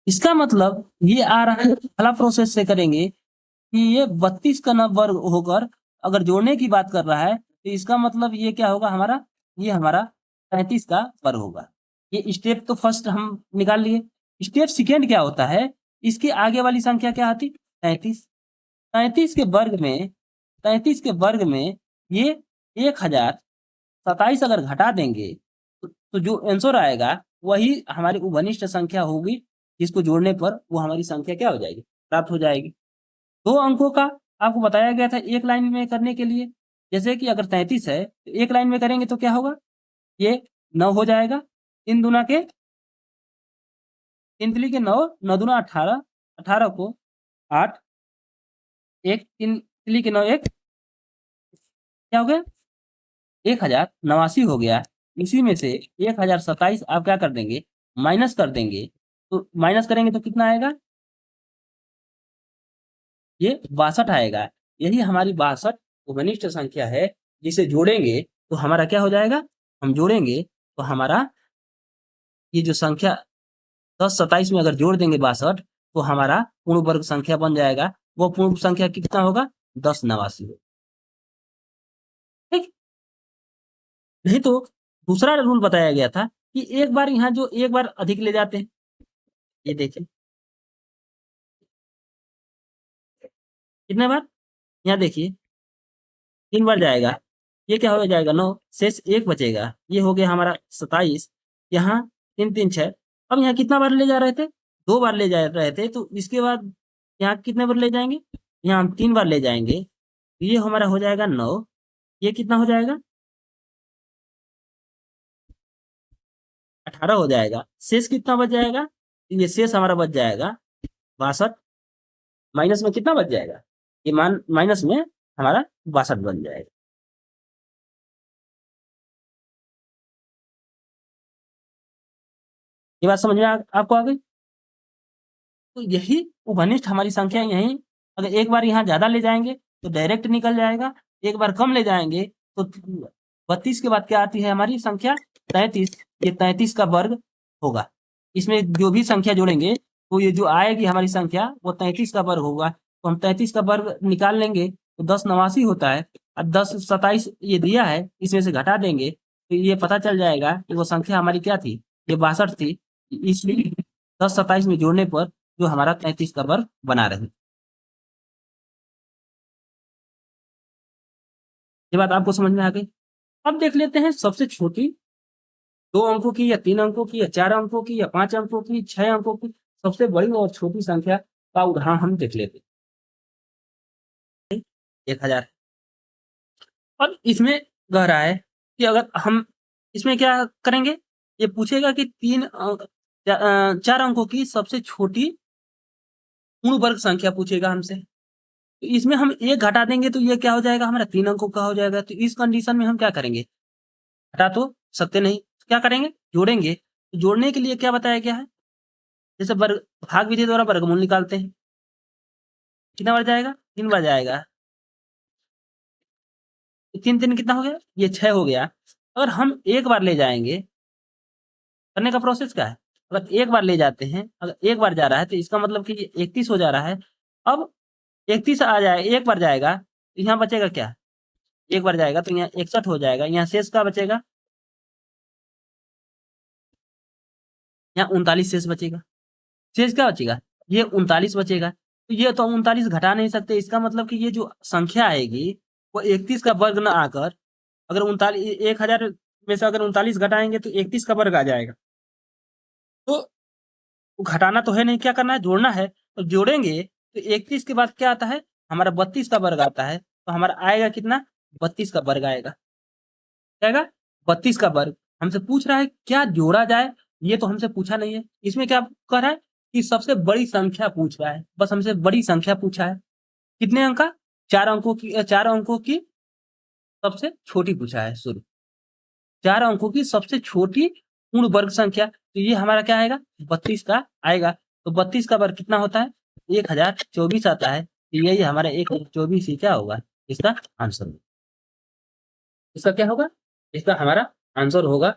S1: इसका मतलब ये आ रहा है, पहला प्रोसेस से करेंगे कि ये 32 का न वर्ग होकर अगर जोड़ने की बात कर रहा है, तो इसका मतलब ये क्या होगा हमारा, ये हमारा 35 का वर्ग होगा। ये स्टेप तो फर्स्ट हम निकाल लिए। स्टेप सेकेंड क्या होता है, इसके आगे वाली संख्या क्या आती, 33। 33 के वर्ग में 33 के वर्ग में ये 1027 अगर घटा देंगे तो जो आंसर आएगा वही हमारी उभनिष्ठ संख्या होगी, जिसको जोड़ने पर वो हमारी संख्या क्या हो जाएगी, प्राप्त हो जाएगी। 2 अंकों का आपको बताया गया था एक लाइन में करने के लिए। जैसे कि अगर 33 है तो एक लाइन में करेंगे तो क्या होगा, ये 9 हो जाएगा। 3 दूना के 3 तिली के 9, 9 दूना 18, 18 को 8, 1 3 तिली के 9, 1 क्या हो गया, 1089 हो गया। इसी में से 1027 आप क्या कर देंगे, माइनस कर देंगे। तो माइनस करेंगे तो कितना आएगा, ये 62 आएगा। यही हमारी 62 उभनिष्ठ संख्या है, जिसे जोड़ेंगे तो हमारा क्या हो जाएगा, हम जोड़ेंगे तो हमारा ये जो संख्या 1027 में अगर जोड़ देंगे 62, तो हमारा पूर्ण वर्ग संख्या बन जाएगा। वो पूर्ण संख्या कितना होगा, 1089 होगा। ठीक, नहीं तो दूसरा रूल बताया गया था कि एक बार यहाँ जो एक बार अधिक ले जाते हैं, ये देखिए कितने बार, यहाँ देखिए 3 बार जाएगा, ये क्या हो जाएगा 9, शेष 1 बचेगा, ये हो गया हमारा 27। यहाँ 3 3 6, अब यहाँ कितना बार ले जा रहे थे, 2 बार ले जा रहे थे, तो इसके बाद यहाँ कितने बार ले जाएंगे, यहाँ हम 3 बार ले जाएंगे, ये हमारा हो जाएगा 9। ये कितना हो जाएगा, 18 हो जाएगा। शेष कितना बच जाएगा, ये शेष हमारा बच जाएगा 62। माइनस में कितना बच जाएगा, ये माइनस में हमारा 62 बन जाएगा। ये बात समझ में आपको आ गई। तो यही उभनिष्ठ हमारी संख्या यही, अगर एक बार यहाँ ज्यादा ले जाएंगे तो डायरेक्ट निकल जाएगा, एक बार कम ले जाएंगे तो 32 के बाद क्या आती है हमारी संख्या, 33। ये 33 का वर्ग होगा। इसमें जो भी संख्या जोड़ेंगे तो ये जो आएगी हमारी संख्या वो 33 का वर्ग होगा। तो हम 33 का वर्ग निकाल लेंगे तो 1089 होता है, और 1027 ये दिया है, इसमें से घटा देंगे तो ये पता चल जाएगा कि वो संख्या हमारी क्या थी, ये 62 थी। इसलिए 1027 में जोड़ने पर जो हमारा 33 का वर्ग बना रहे। ये बात आपको समझ में आ गई। अब देख लेते हैं सबसे छोटी, 2 अंकों की या 3 अंकों की या 4 अंकों की या 5 अंकों की, 6 अंकों की, सबसे बड़ी और छोटी संख्या का उदाहरण हम देख लेते हैं। 1000। अब इसमें कह रहा है कि अगर हम इसमें क्या करेंगे, ये पूछेगा कि 4 अंकों की सबसे छोटी पूर्ण वर्ग संख्या पूछेगा हमसे। तो इसमें हम 1 घटा देंगे तो ये क्या हो जाएगा हमारा 3 अंकों का हो जाएगा। तो इस कंडीशन में हम क्या करेंगे? घटा तो सकते नहीं, क्या करेंगे? जोड़ेंगे। तो जोड़ने के लिए क्या बताया गया है? जैसे वर्ग भाग विधि द्वारा वर्गमूल निकालते हैं। कितना बार जाएगा? 3 बार जाएगा। 3 3 कितना हो गया? ये 6 हो गया। अगर हम 1 बार ले जाएँगे, करने का प्रोसेस क्या है? अगर 1 बार ले जाते हैं, अगर 1 बार जा रहा है तो इसका मतलब कि ये 31 हो जा रहा है। अब 31 आ जाए 1 बार जाएगा, तो यहाँ बचेगा क्या? 1 बार जाएगा तो यहाँ 61 हो जाएगा, यहाँ शेष क्या बचेगा? यहाँ 39 शेष बचेगा। शेष क्या बचेगा? ये 39 बचेगा। तो ये तो हम 39 घटा नहीं सकते, इसका मतलब कि ये जो संख्या आएगी, वो 31 का वर्ग ना आकर, अगर 1000 में से अगर 39 घटाएँगे तो 31 का वर्ग आ जाएगा। तो घटाना तो है नहीं, क्या करना है? जोड़ना है। तो जोड़ेंगे तो 31 के बाद क्या आता है? हमारा 32 का वर्ग आता है। तो हमारा आएगा कितना? 32 का वर्ग आएगा। क्या आएगा? 32 का वर्ग। हमसे पूछ रहा है क्या जोड़ा जाए? ये तो हमसे पूछा नहीं है। इसमें क्या कह रहा है कि सबसे बड़ी संख्या पूछ रहा है। बस हमसे बड़ी संख्या पूछा है। कितने अंक का? 4 अंकों की सबसे छोटी पूछा है शुरू। 4 अंकों की सबसे छोटी पूर्ण वर्ग संख्या। तो ये हमारा क्या आएगा? 32 का आएगा। तो 32 का वर्ग कितना होता है? 1024 आता है। तो यही हमारा 1024 ही क्या होगा? इसका आंसर होगा। इसका क्या होगा? इसका हमारा आंसर होगा।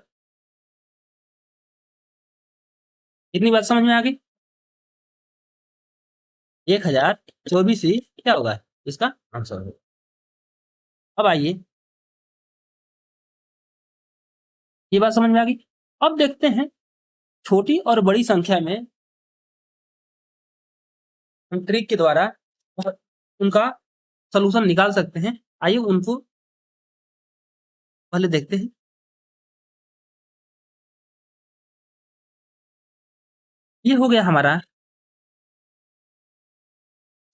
S1: कितनी बात समझ में आ गई? 1024 ही क्या होगा? इसका आंसर होगा। अब आइए, ये बात समझ में आ गई। अब देखते हैं छोटी और बड़ी संख्या में हम ट्रिक के द्वारा और उनका सॉल्यूशन निकाल सकते हैं। आइए उनको पहले देखते हैं। ये हो गया हमारा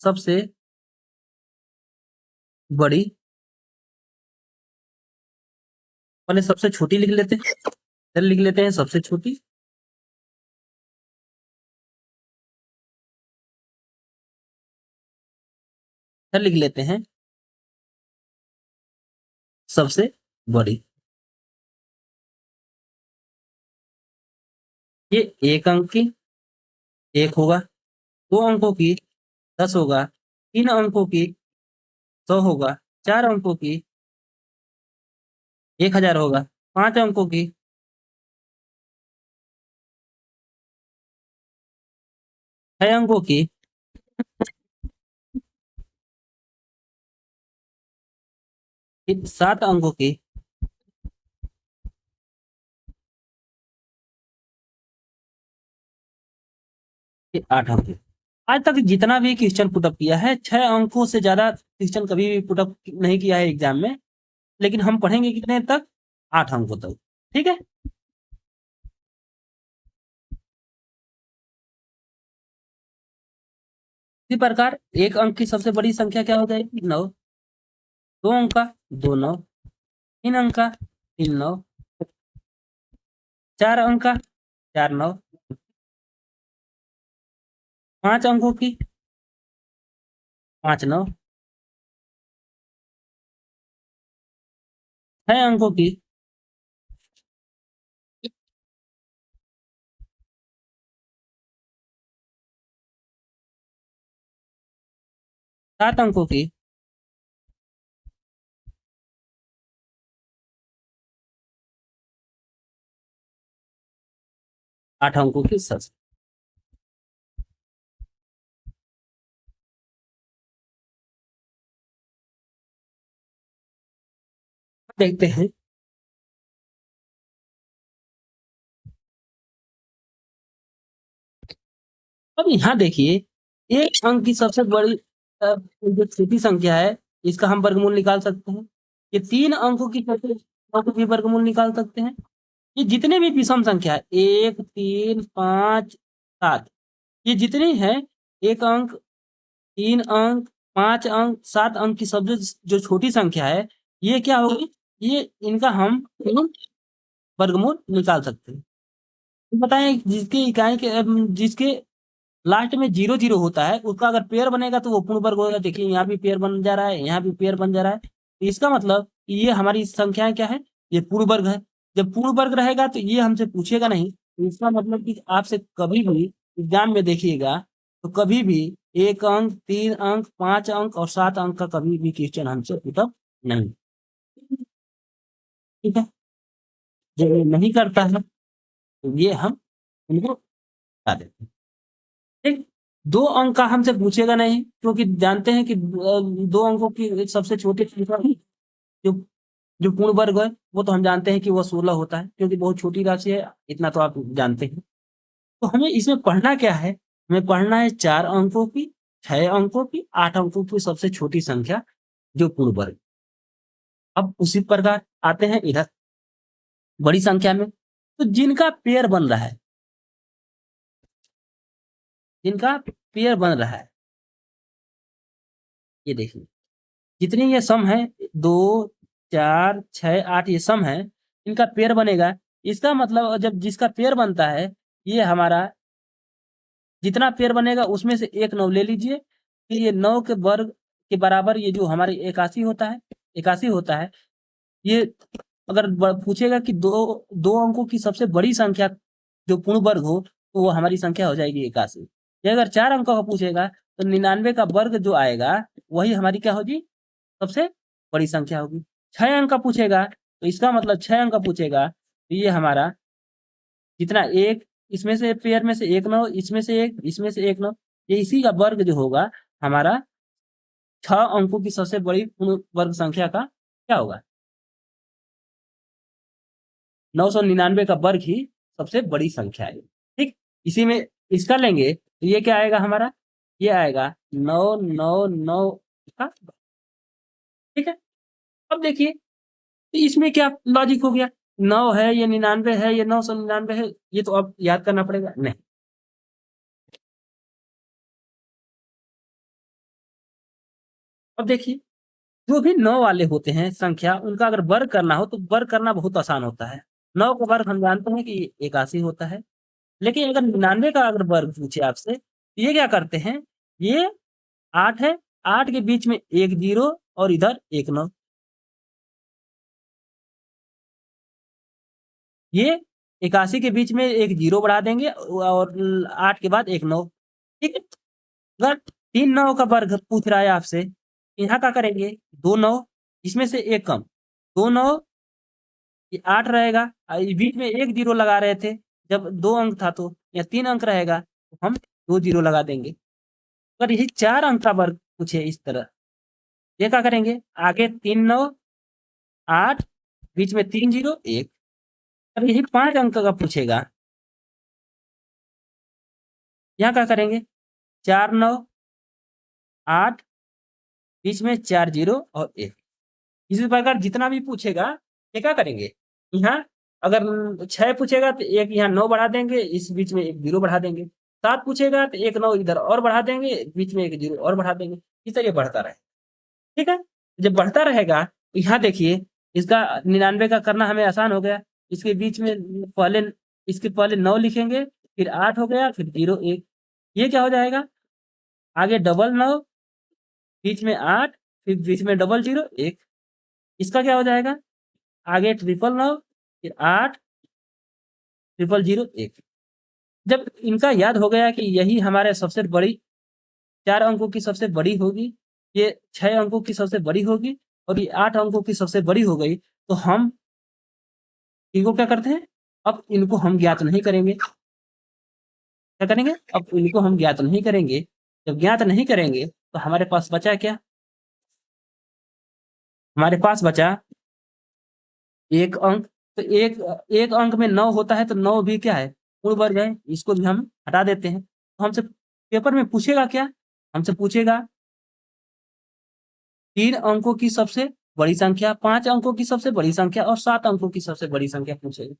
S1: सबसे बड़ी, पहले सबसे छोटी लिख लेते हैं। फिर लिख लेते हैं सबसे छोटी। फिर लिख लेते हैं सबसे बड़ी। ये 1 अंक की 1 होगा, 2 अंकों की 10 होगा, 3 अंकों की 100 होगा, 4 अंकों की 1000 होगा, 5 अंकों की 6 अंकों की 7 अंकों की 8 अंकों की। आज तक जितना भी क्वेश्चन पुटअप किया है 6 अंकों से ज्यादा क्वेश्चन कभी भी पुटअप नहीं किया है एग्जाम में। लेकिन हम पढ़ेंगे कितने तक? 8 अंकों तक। ठीक है। इसी प्रकार 1 अंक की सबसे बड़ी संख्या क्या हो जाएगी? 9। 2 अंक का 2 9, 3 अंक का 3 9, 4 अंक का 4 9, 5 अंकों की 5 9, 6 अंकों की 7 अंकों की 8 अंकों की 7। देखते हैं। अब यहाँ देखिए, 1 अंक की सबसे बड़ी जो छोटी संख्या है, इसका हम वर्गमूल निकाल सकते हैं। ये 3 अंकों की छोटी अंकों का भी वर्गमूल निकाल सकते हैं। ये जितने भी विषम संख्या है 1 3 5 7, ये जितनी है 1 अंक, 3 अंक, 5 अंक, 7 अंक की सब जो छोटी संख्या है, ये क्या होगी? ये इनका हम वर्गमूल निकाल सकते हैं। तो बताएं जिसके लास्ट में 0 0 होता है, उसका अगर पेयर बनेगा तो वो पूर्ण वर्ग होगा। देखिए यहाँ भी पेयर बन जा रहा है, यहाँ भी पेयर बन जा रहा है, तो इसका मतलब ये हमारी संख्याएं क्या है, ये पूर्ण वर्ग है। जब पूर्ण वर्ग रहेगा तो ये हमसे पूछेगा नहीं, तो इसका मतलब कि आपसे कभी भी एग्जाम में देखिएगा तो कभी भी 1 अंक, 3 अंक, 5 अंक और 7 अंक का कभी भी क्वेश्चन हमसे पुटअप नहीं। ठीक है, जब ये नहीं करता है तो ये हम उनको बता देते हैं। ठीक, 2 अंक का हमसे पूछेगा नहीं, क्योंकि जानते हैं कि 2 अंकों की एक सबसे छोटी संख्या जो जो पूर्ण वर्ग है वो तो हम जानते हैं कि वो 16 होता है, क्योंकि बहुत छोटी राशि है, इतना तो आप जानते हैं। तो हमें इसमें पढ़ना क्या है, हमें पढ़ना है 4 अंकों की, 6 अंकों की, 8 अंकों की सबसे छोटी संख्या जो पूर्ण वर्ग। अब उसी प्रकार आते हैं इधर बड़ी संख्या में, तो जिनका पेयर बन रहा है, जिनका पेयर बन रहा है, ये देखिए जितने ये सम है 2 4 6 8 ये सम है, इनका पेयर बनेगा। इसका मतलब जब जिसका पेयर बनता है, ये हमारा जितना पेयर बनेगा उसमें से एक 9 ले लीजिए, फिर ये 9 के वर्ग के बराबर ये जो हमारे 81 होता है, 81 होता है। ये अगर पूछेगा कि दो दो अंकों की सबसे बड़ी संख्या जो पूर्ण वर्ग हो, तो वो हमारी संख्या हो जाएगी 81। ये अगर 4 अंकों का पूछेगा तो 99 का वर्ग जो आएगा वही हमारी क्या होगी, सबसे बड़ी संख्या होगी। 6 अंक का पूछेगा तो इसका मतलब 6 अंक का पूछेगा तो ये हमारा जितना एक, इसमें से पेयर में से एक 9, इसमें से एक, इसमें से एक 9, ये इसी का वर्ग जो होगा हमारा 6 अंकों की सबसे बड़ी पूर्ण वर्ग संख्या का क्या होगा, 999 का वर्ग ही सबसे बड़ी संख्या है। ठीक, इसी में इसका लेंगे तो ये क्या आएगा हमारा, ये आएगा 999 का। ठीक है, अब देखिए तो इसमें क्या लॉजिक हो गया, 9 है ये 99 है, ये 999 है, ये तो अब याद करना पड़ेगा नहीं। अब देखिए जो भी 9 वाले होते हैं संख्या, उनका अगर वर्ग करना हो तो वर्ग करना बहुत आसान होता है। 9 का वर्ग हम जानते हैं कि 81 होता है, लेकिन अगर 99 का अगर वर्ग पूछे आपसे तो ये क्या करते हैं, ये 8 है, 8 के बीच में एक 0 और इधर एक 9, ये 81 के बीच में एक 0 बढ़ा देंगे और 8 के बाद एक 9। ठीक है, अगर 3 9 का वर्ग पूछ रहा है आपसे, यहाँ क्या करेंगे, 2 9, इसमें से एक कम, 2 9, ये 8 रहेगा, बीच में एक 0 लगा रहे थे जब 2 अंक था, तो या 3 अंक रहेगा तो हम 2 0 लगा देंगे। अगर यही 4 अंक का वर्ग पूछे इस तरह, ये क्या करेंगे, आगे 3 9 8, बीच में 3 0 1। अगर यही 5 अंक का पूछेगा, यहाँ क्या करेंगे, 4 9 8, बीच में 4 0 और 1। इसी प्रकार जितना भी पूछेगा ये क्या करेंगे, यहाँ अगर 6 पूछेगा तो एक यहाँ 9 बढ़ा देंगे, इस बीच में एक 0 बढ़ा देंगे। 7 पूछेगा तो एक 9 इधर और बढ़ा देंगे, बीच में एक 0 और बढ़ा देंगे। इस तरह बढ़ता रहे। ठीक है, जब बढ़ता रहेगा तो यहाँ देखिए इसका 99 का करना हमें आसान हो गया। इसके बीच में पहले, इसके पहले 9 लिखेंगे, फिर 8 हो गया, फिर 0 1, ये क्या हो जाएगा, आगे डबल 9, बीच में 8, फिर बीच में डबल 0 1, इसका क्या हो जाएगा, आगे ट्रिपल 9, फिर 8, ट्रिपल 0 1। जब इनका याद हो गया कि यही हमारे सबसे बड़ी 4 अंकों की सबसे बड़ी होगी, ये 6 अंकों की सबसे बड़ी होगी और ये 8 अंकों की सबसे बड़ी हो गई, तो हम इनको क्या करते हैं, अब इनको हम ज्ञात नहीं करेंगे। क्या करेंगे, अब इनको हम ज्ञात नहीं करेंगे। जब ज्ञात नहीं करेंगे तो हमारे पास बचा क्या, हमारे पास बचा एक अंक। तो एक एक अंक में 9 होता है, तो 9 भी क्या है, पूर्ण वर्ग है, इसको भी हम हटा देते हैं। तो हमसे पेपर में पूछेगा क्या, हमसे पूछेगा 3 अंकों की सबसे बड़ी संख्या, 5 अंकों की सबसे बड़ी संख्या और 7 अंकों की सबसे बड़ी संख्या पूछेगा।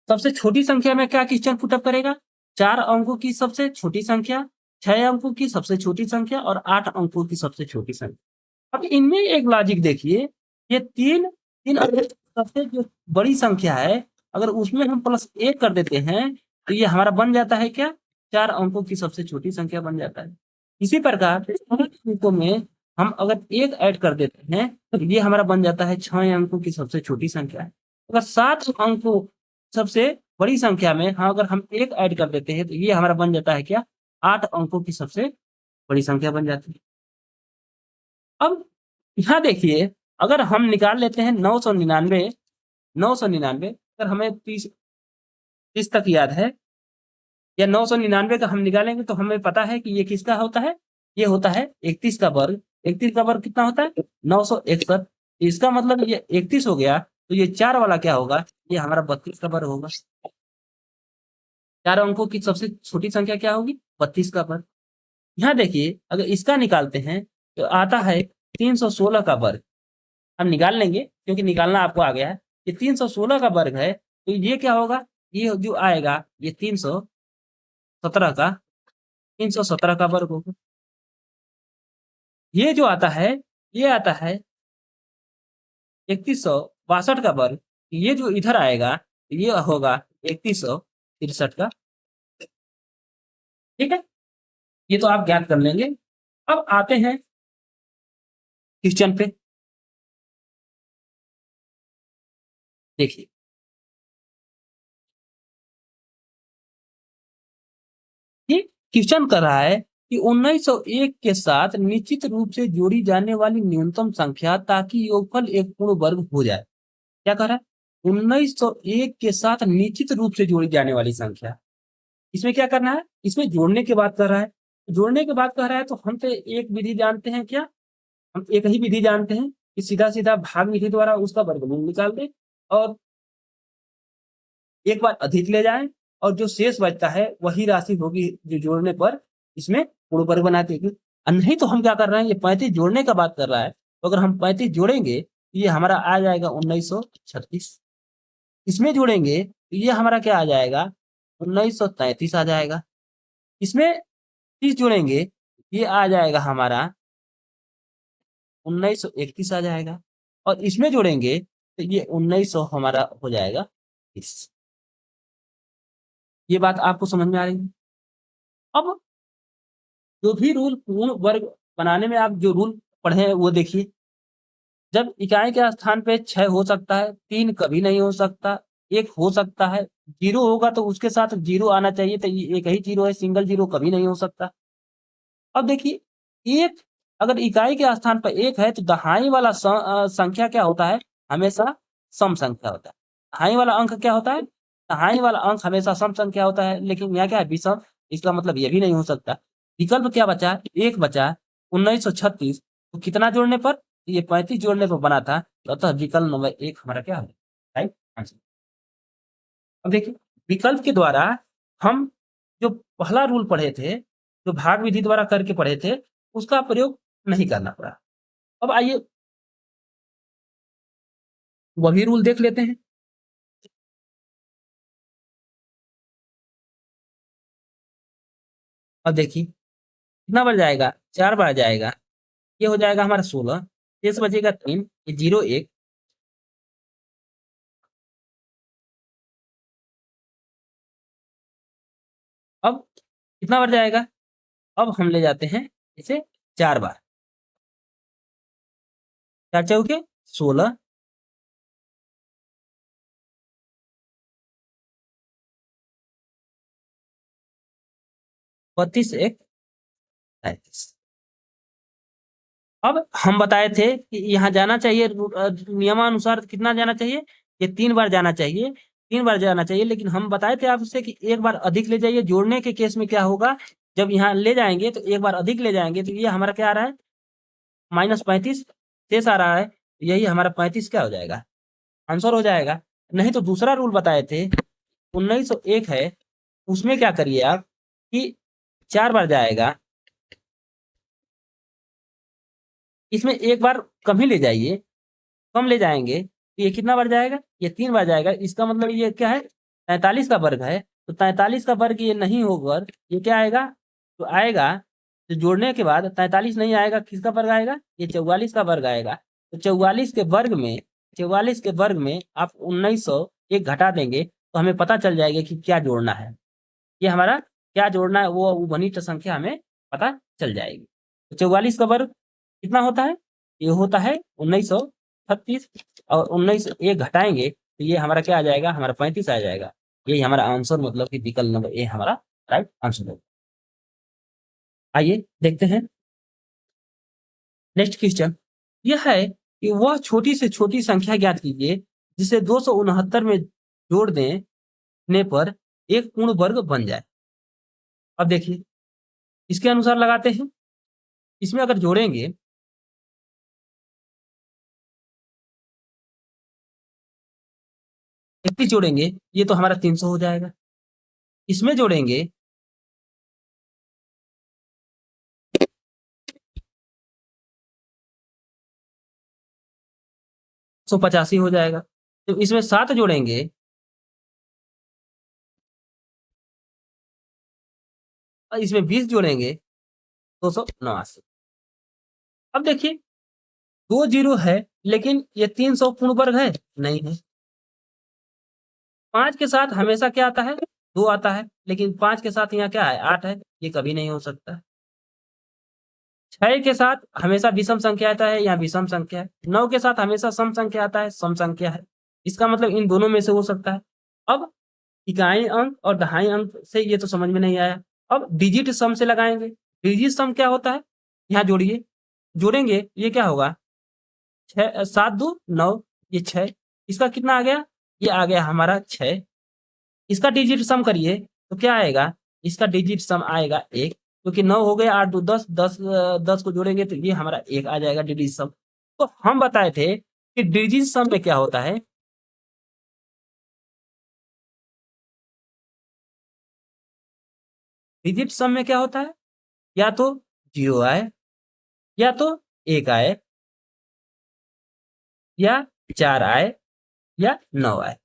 S1: सबसे छोटी संख्या में क्या क्वेश्चन पुटअप करेगा, 4 अंकों की सबसे छोटी संख्या, 6 अंकों की सबसे छोटी संख्या और 8 अंकों की सबसे छोटी संख्या। अब इनमें एक लॉजिक देखिए, ये तीन तीन अंकों की सबसे जो बड़ी संख्या है, अगर उसमें हम +1 कर देते हैं तो ये हमारा बन जाता है क्या, 4 अंकों की सबसे छोटी संख्या बन जाता है। इसी प्रकार 6 अंकों में हम अगर 1 ऐड कर देते हैं तो ये हमारा बन जाता है 6 अंकों की सबसे छोटी संख्या। अगर 7 अंकों सबसे बड़ी संख्या में अगर हम 1 ऐड कर देते हैं तो ये हमारा बन जाता है क्या, 8 अंकों की सबसे बड़ी संख्या बन जाती है। अब यहाँ देखिए, अगर हम निकाल लेते हैं 999 अगर हमें 30 तक याद है या 999 का हम निकालेंगे तो हमें पता है कि ये किसका होता है, ये होता है 31 का वर्ग। 31 का वर्ग कितना होता है, 961। इसका मतलब ये 31 हो गया, तो ये 4 वाला क्या होगा, ये हमारा 32 का वर्ग होगा। 4 अंकों की सबसे छोटी संख्या क्या होगी, 32 का वर्ग। यहाँ देखिए, अगर इसका निकालते हैं तो आता है 316 का वर्ग। हम निकाल लेंगे क्योंकि निकालना आपको आ गया है। ये 316 का वर्ग है, तो ये क्या होगा, ये जो आएगा ये 317 का वर्ग होगा। ये जो आता है, ये आता है 3162 का वर्ग। ये जो इधर आएगा ये होगा 3163 का। ठीक है, ये तो आप ज्ञात कर लेंगे। अब आते हैं क्वेश्चन पे। देखिए, ये क्वेश्चन कर रहा है कि 1901 के साथ निश्चित रूप से जोड़ी जाने वाली न्यूनतम संख्या ताकि योगफल एक पूर्ण वर्ग हो जाए। क्या कह रहा है, 1901 के साथ निश्चित रूप से जोड़ी जाने वाली संख्या। इसमें क्या करना है, इसमें जोड़ने की बात कर रहा है। जोड़ने की बात कर रहा है तो हम तो एक विधि जानते हैं, क्या, हम एक ही विधि जानते हैं कि सीधा सीधा भाग विधि द्वारा उसका वर्गमूल निकाल दे और एक बार अधिक ले जाएं और जो शेष बचता है वही राशि होगी जो जोड़ने पर इसमें पूर्ण वर्ग बना देगी। नहीं तो हम क्या कर रहे हैं, ये 35 जोड़ने का बात कर रहा है, तो अगर हम 35 जोड़ेंगे तो ये हमारा आ जाएगा 1936। इसमें जोड़ेंगे तो ये हमारा क्या आ जाएगा, 1933 आ जाएगा। इसमें 30 जोड़ेंगे ये आ जाएगा हमारा 1931 आ जाएगा और इसमें जोड़ेंगे तो ये 1900 हमारा हो जाएगा 30। ये बात आपको समझ में आ रही है। अब जो भी रूल पूर्ण वर्ग बनाने में आप जो रूल पढ़े हैं वो देखिए। जब इकाई के स्थान पे 6 हो सकता है, 3 कभी नहीं हो सकता, 1 हो सकता है, 0 होगा तो उसके साथ 0 आना चाहिए, तो ये एक ही 0 है, सिंगल 0 कभी नहीं हो सकता। अब देखिए, एक अगर इकाई के स्थान पर 1 है तो दहाई वाला संख्या क्या होता है, हमेशा सम संख्या होता है। दहाई वाला अंक क्या होता है, दहाई वाला अंक हमेशा सम संख्या होता है, लेकिन यहाँ क्या है, विषम। इसका मतलब ये भी नहीं हो सकता। विकल्प क्या बचा, 1 बचा। 1936 तो कितना जोड़ने पर, ये 35 जोड़ने पर बना था, तो अतः विकल्प नंबर 1 हमारा क्या है, राइट आंसर। अब देखिए, विकल्प के द्वारा हम जो पहला रूल पढ़े थे, जो भाग विधि द्वारा करके पढ़े थे, उसका प्रयोग नहीं करना पड़ा। अब आइए वही रूल देख लेते हैं। अब देखिए कितना बार जाएगा, 4 बार जाएगा। ये हो जाएगा हमारा 16, शेष बचेगा 3, ये 0 1। अब कितना बार जाएगा, अब हम ले जाते हैं इसे 4 बार। 4 चौके 16, 32 1 33। अब हम बताए थे कि यहाँ जाना चाहिए नियमानुसार कितना जाना चाहिए, ये 3 बार जाना चाहिए, 3 बार जाना चाहिए। लेकिन हम बताए थे आपसे कि एक बार अधिक ले जाइए। जोड़ने के केस में क्या होगा, जब यहाँ ले जाएंगे तो एक बार अधिक ले जाएंगे तो ये हमारा क्या आ रहा है, -35 शेष आ रहा है। यही हमारा 35 क्या हो जाएगा, आंसर हो जाएगा। नहीं तो दूसरा रूल बताए थे 1901 है, उसमें क्या करिए आप कि 4 बार जाएगा, इसमें एक बार कम ही ले जाइए, कम ले जाएंगे तो ये कितना बार जाएगा, ये 3 बार जाएगा। इसका मतलब ये क्या है, 43 का वर्ग है, तो 43 का वर्ग ये नहीं होगा, ये क्या आएगा, तो आएगा तो जोड़ने के बाद 43 नहीं आएगा, किसका वर्ग आएगा, ये 44 का वर्ग आएगा। तो 44 के वर्ग में आप 1901 घटा देंगे तो हमें पता चल जाएगा कि क्या जोड़ना है। ये हमारा क्या जोड़ना है वो घनिष्ठ संख्या हमें पता चल जाएगी। तो 44 का वर्ग कितना होता है? ये होता है 1936 और 19 एक घटाएंगे तो ये हमारा क्या आ जाएगा? हमारा 35 आ जाएगा। यही हमारा आंसर मतलब कि विकल्प नंबर ए हमारा राइट आंसर होगा। आइए देखते हैं नेक्स्ट क्वेश्चन। यह है कि वह छोटी से छोटी संख्या ज्ञात कीजिए जिसे 269 में जोड़ देने पर एक पूर्ण वर्ग बन जाए। अब देखिए इसके अनुसार लगाते हैं। इसमें अगर जोड़ेंगे 31 जोड़ेंगे ये तो हमारा 300 हो जाएगा। इसमें जोड़ेंगे 185 हो जाएगा। तो इसमें 7 जोड़ेंगे और इसमें 20 जोड़ेंगे 289। अब देखिए 2 जीरो है लेकिन ये 300 पूर्ण वर्ग है नहीं है। 5 के साथ हमेशा क्या आता है? 2 आता है लेकिन 5 के साथ यहाँ क्या है? 8 है। ये कभी नहीं हो सकता। 6 के साथ हमेशा विषम संख्या आता है, यहाँ विषम संख्या है। 9 के साथ हमेशा सम संख्या आता है, सम संख्या है। इसका मतलब इन दोनों में से हो सकता है। अब इकाई अंक और दहाई अंक से ये तो समझ में नहीं आया। अब डिजिट सम से लगाएंगे। डिजिट सम क्या होता है? यहाँ जोड़िए, जोड़ेंगे ये क्या होगा? 6 7 2 9 ये 6। इसका कितना आ गया? ये आ गया हमारा 6। इसका डिजिट सम करिए तो क्या आएगा? इसका डिजिट सम आएगा 1 क्योंकि 9 हो गया 8 2 10 10 10 को जोड़ेंगे तो ये हमारा 1 आ जाएगा डिजिट सम। तो हम बताए थे कि डिजिट सम में क्या होता है? डिजिट सम में क्या होता है? या तो 0 आए, या तो 1 आए, या 4 आए, या 9 आए।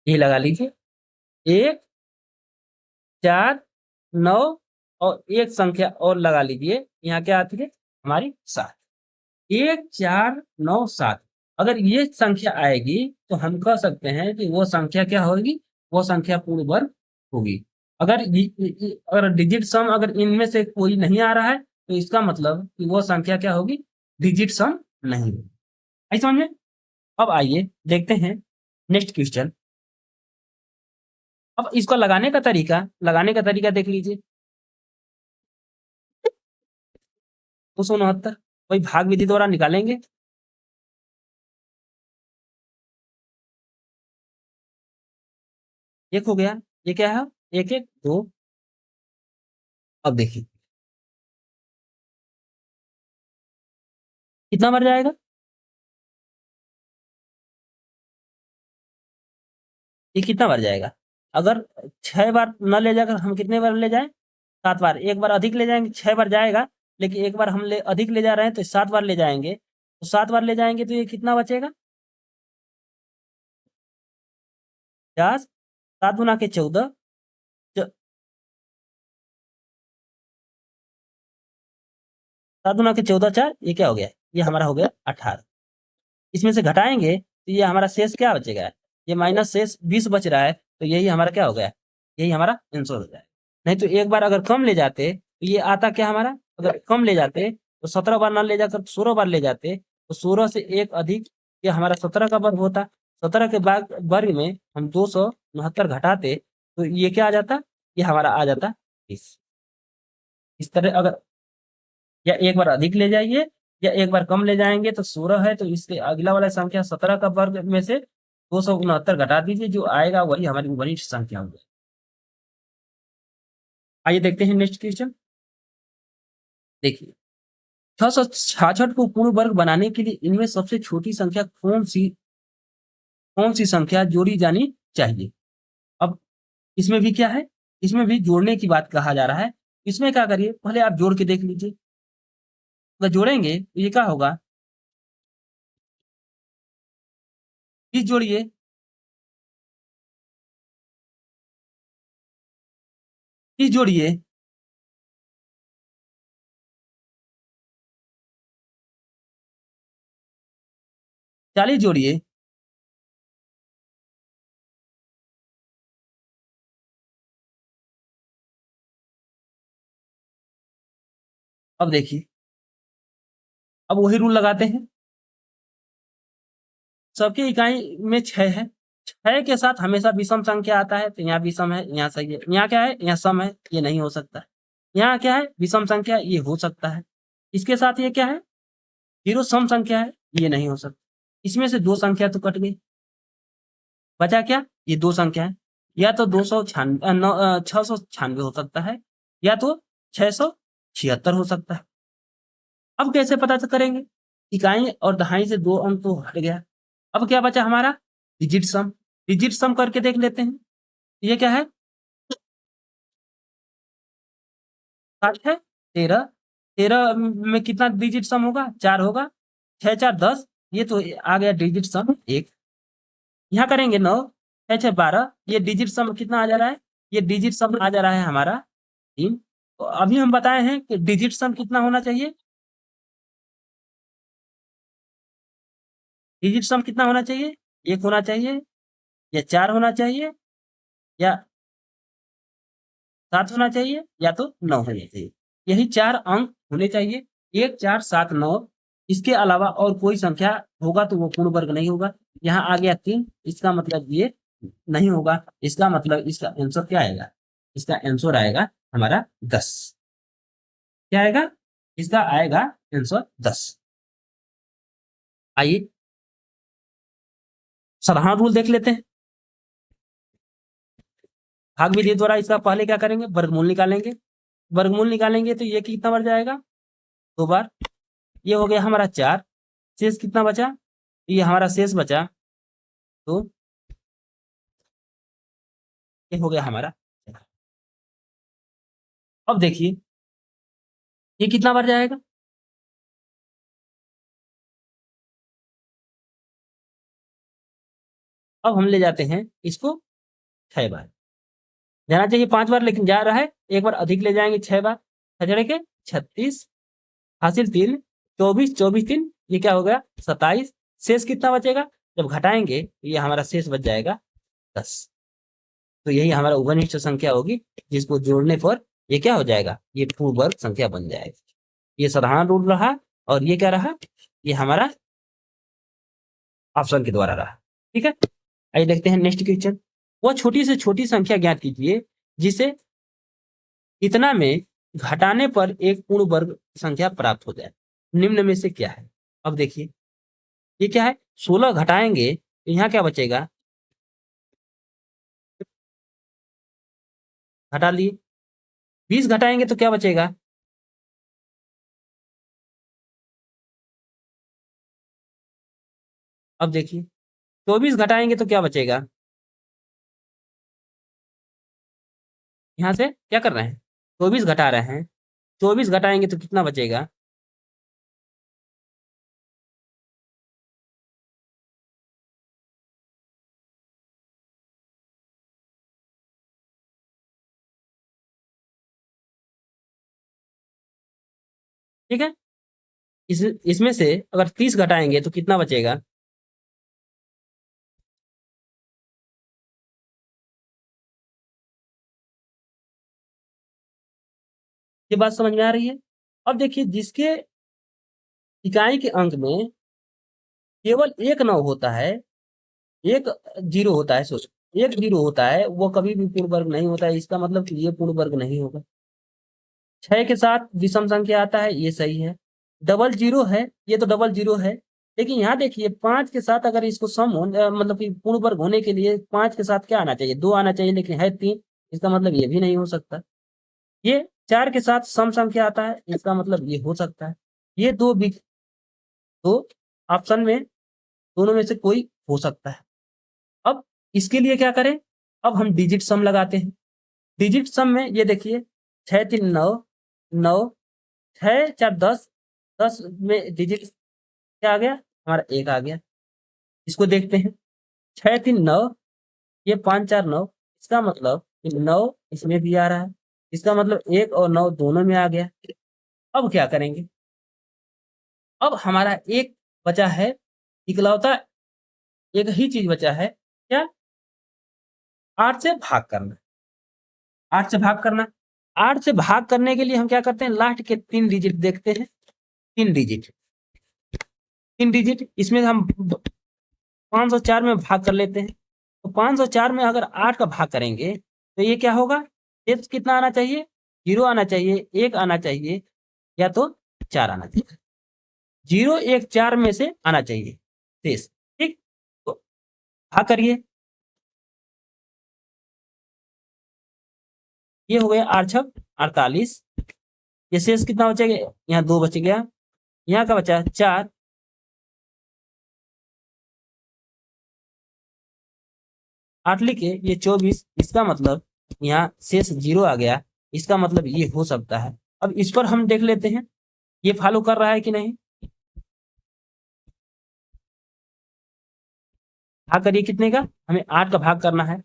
S1: ये लगा लीजिए 1 4 9 और एक संख्या और लगा लीजिए। यहाँ क्या आती है? हमारी 7। 1 4 9 7 अगर ये संख्या आएगी तो हम कह सकते हैं कि वो संख्या क्या होगी? वो संख्या पूर्ण वर्ग होगी। अगर डिजिट सम अगर इनमें से कोई नहीं आ रहा है तो इसका मतलब कि वो संख्या क्या होगी? डिजिट सम नहीं होगी। आई समझ में? अब आइए देखते हैं नेक्स्ट क्वेश्चन। अब इसको लगाने का तरीका देख लीजिए। 269 वही भाग विधि द्वारा निकालेंगे। एक हो गया, ये क्या है? एक एक दो। अब देखिए कितना मर जाएगा? ये कितना बार जाएगा? अगर 6 बार न ले जाकर हम कितने बार ले जाएं? 7 बार। एक बार अधिक ले जाएंगे 6 बार जाएगा, लेकिन एक बार हम अधिक ले जा रहे हैं तो 7 बार ले जाएंगे। तो 7 बार ले जाएंगे तो ये कितना बचेगा? 10 7 गुना के 14 7 गुना के 14 4 ये क्या हो गया? ये हमारा हो गया 18। इसमें से घटाएंगे तो ये हमारा शेष क्या बचेगा? ये माइनस शेष 20 बच रहा है तो यही हमारा क्या हो गया? यही हमारा आंसर हो जाएगा। नहीं तो एक बार अगर कम ले जाते तो ये आता क्या हमारा? अगर कम ले जाते तो 17 बार ना ले जाकर 16 बार ले जाते तो 16 से एक अधिक ये हमारा 17 का वर्ग होता। 17 के बाद वर्ग में हम 269 घटाते तो ये क्या आ जाता? ये हमारा आ जाता 20। इस तरह अगर या एक बार अधिक ले जाइए या एक बार कम ले जाएंगे तो 16 है तो इसके अगला वाला संख्या 17 का वर्ग में से 269 घटा दीजिए, जो आएगा वही हमारी वरिष्ठ संख्या होगी। आइए देखते हैं नेक्स्ट क्वेश्चन। देखिए 666 को पूर्ण वर्ग बनाने के लिए इनमें सबसे छोटी संख्या कौन सी संख्या जोड़ी जानी चाहिए? अब इसमें भी क्या है? इसमें भी जोड़ने की बात कहा जा रहा है। इसमें क्या करिए, पहले आप जोड़ के देख लीजिए। अगर जोड़ेंगे तो ये क्या होगा? 20 जोड़िए, 30 जोड़िए, 40 जोड़िए, अब देखिए, अब वही रूल लगाते हैं। सबकी इकाई में 6 है। 6 के साथ हमेशा विषम संख्या आता है, तो यहाँ विषम है, यहाँ सही है। यहाँ क्या है? यहाँ सम है, ये नहीं हो सकता। यहाँ क्या है? विषम संख्या, ये हो सकता है। इसके साथ ये क्या है? 0 सम संख्या है, ये नहीं हो सकता। इसमें से 2 संख्या तो कट गई। बचा क्या? ये 2 संख्या है। या तो 696 हो सकता है, या तो 676 हो सकता है। अब कैसे पता करेंगे? इकाई और दहाई से 2 अंक तो हट गया। अब क्या बचा हमारा? डिजिट सम। डिजिट सम करके देख लेते हैं। ये क्या है? 7 है, 13। 13 में कितना डिजिट सम होगा? 4 होगा। 6 4 10, ये तो आ गया डिजिट सम 1। यहाँ करेंगे 9, 6 6 12, ये डिजिट सम कितना आ जा रहा है? ये डिजिट सम आ जा रहा है हमारा 3। तो अभी हम बताए हैं कि डिजिट सम कितना होना चाहिए? डिजिट सम कितना होना चाहिए? 1 होना चाहिए, या 4 होना चाहिए, या 7 होना चाहिए, या तो 9 होना चाहिए। यही 4 अंक होने चाहिए, 1 4 7 9। इसके अलावा और कोई संख्या होगा तो वो पूर्ण वर्ग नहीं होगा। यहाँ आ गया 3, इसका मतलब ये नहीं होगा। इसका मतलब इसका आंसर क्या आएगा? इसका आंसर आएगा हमारा 10। क्या आएगा? इसका आएगा आंसर 10। आइए साधारण रूल देख लेते हैं। भाग विधि द्वारा इसका पहले क्या करेंगे? वर्गमूल निकालेंगे। वर्गमूल निकालेंगे तो ये कितना बढ़ जाएगा? 2 बार। ये हो गया हमारा 4। शेष कितना बचा? ये हमारा शेष बचा, तो ये हो गया हमारा 4। अब देखिए, ये कितना बार जाएगा? अब हम ले जाते हैं इसको 6 बार। जाना चाहिए 5 बार, लेकिन जा रहा है, एक बार अधिक ले जाएंगे 6 बार। छड़े के 36 हासिल 3, 24 24 3, ये क्या हो गया? 27। शेष कितना बचेगा? जब घटाएंगे ये हमारा शेष बच जाएगा 10। तो यही हमारा उभयनिष्ठ संख्या होगी, जिसको जोड़ने पर ये क्या हो जाएगा? ये पूर्ण वर्ग संख्या बन जाएगा। ये साधारण रूल रहा, और ये क्या रहा? ये हमारा ऑप्शन के द्वारा रहा। ठीक है, आइए देखते हैं नेक्स्ट क्वेश्चन। वह छोटी से छोटी संख्या ज्ञात कीजिए जिसे इतना में घटाने पर एक पूर्ण वर्ग संख्या प्राप्त हो जाए। निम्न में से क्या है? अब देखिए, ये क्या है? 16 घटाएंगे तो यहाँ क्या बचेगा? घटा लिए। 20 घटाएंगे तो क्या बचेगा? अब देखिए, 24 घटाएंगे तो क्या बचेगा? यहाँ से क्या कर रहे हैं? 24 घटा रहे हैं। 24 घटाएंगे तो कितना बचेगा? ठीक है, इसमें से अगर 30 घटाएंगे तो कितना बचेगा? ये बात समझ में आ रही है? अब देखिए, जिसके इकाई के अंक में केवल एक 9 होता है, एक 0 होता है, सोचो, एक 0 होता है, वो कभी भी पूर्ण वर्ग नहीं होता है। इसका मतलब कि ये पूर्ण वर्ग नहीं होगा। 6 के साथ विषम संख्या आता है, ये सही है। डबल 0 है, ये तो डबल 0 है। लेकिन यहाँ देखिए, 5 के साथ अगर इसको मतलब कि पूर्ण वर्ग होने के लिए 5 के साथ क्या आना चाहिए? 2 आना चाहिए, लेकिन है 3। इसका मतलब ये भी नहीं हो सकता। ये 4 के साथ सम संख्या आता है, इसका मतलब ये हो सकता है। ये दो ऑप्शन में, दोनों में से कोई हो सकता है। अब इसके लिए क्या करें? अब हम डिजिट सम लगाते हैं। डिजिट सम में ये देखिए, 6 3 9, 9, 6 4 10, 10 में डिजिट क्या आ गया? हमारा 1 आ गया। इसको देखते हैं, 6 3 9, ये 5 4 9। इसका मतलब 9 इसमें भी आ रहा है। इसका मतलब 1 और 9 दोनों में आ गया। अब क्या करेंगे? अब हमारा एक बचा है, इकलौता एक ही चीज बचा है, क्या? 8 से भाग करना। 8 से भाग करना। 8 से भाग करने के लिए हम क्या करते हैं, लास्ट के 3 डिजिट देखते हैं। 3 डिजिट, 3 डिजिट इसमें हम 504 में भाग कर लेते हैं। तो 504 में अगर 8 का भाग करेंगे तो ये क्या होगा, शेष कितना आना चाहिए, 0 आना चाहिए, 1 आना चाहिए, या तो 4 आना चाहिए। 0 1 4 में से आना चाहिए शेष। ठीक, तो भाग करिए। ये हो गया 8 छक 48। ये शेष कितना बचेगा, यहाँ 2 बच गया, यहाँ का बचा 4, 8 लिखे, ये 24। इसका मतलब यहाँ शेष 0 आ गया, इसका मतलब ये हो सकता है। अब इस पर हम देख लेते हैं ये फॉलो कर रहा है कि नहीं। भाग करिए कितने का, हमें 8 का भाग करना है।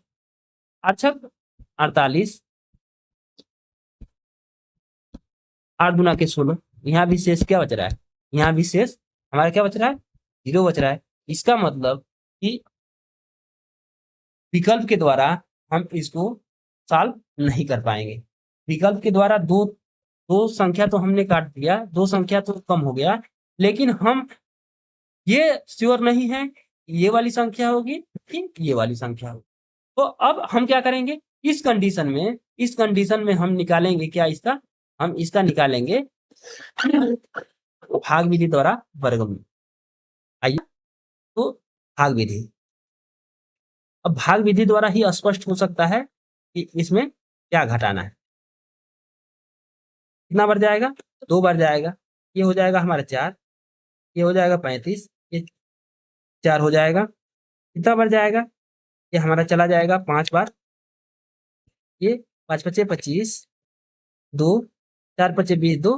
S1: 8 छक 48, 8 दूना के 16। यहाँ भी शेष क्या बच रहा है, यहाँ भी शेष हमारा क्या बच रहा है, 0 बच रहा है। इसका मतलब कि विकल्प के द्वारा हम इसको सॉल्व नहीं कर पाएंगे। विकल्प के द्वारा दो दो संख्या तो हमने काट दिया, 2 संख्या तो कम हो गया, लेकिन हम ये श्योर नहीं है ये वाली संख्या होगी कि ये वाली संख्या होगी। तो अब हम क्या करेंगे, इस कंडीशन में हम निकालेंगे क्या, इसका हम इसका निकालेंगे भाग विधि द्वारा वर्गमूल। आइए, तो भाग विधि, अब भाग विधि द्वारा ही स्पष्ट हो सकता है कि इसमें क्या घटाना है। कितना बार जाएगा, 2 बार जाएगा। ये हो जाएगा हमारा 4, ये हो जाएगा 35, ये 4 हो जाएगा। कितना बार जाएगा, ये हमारा चला जाएगा 5 बार। ये 5 पचे 25, 2 4 पचे 20, 2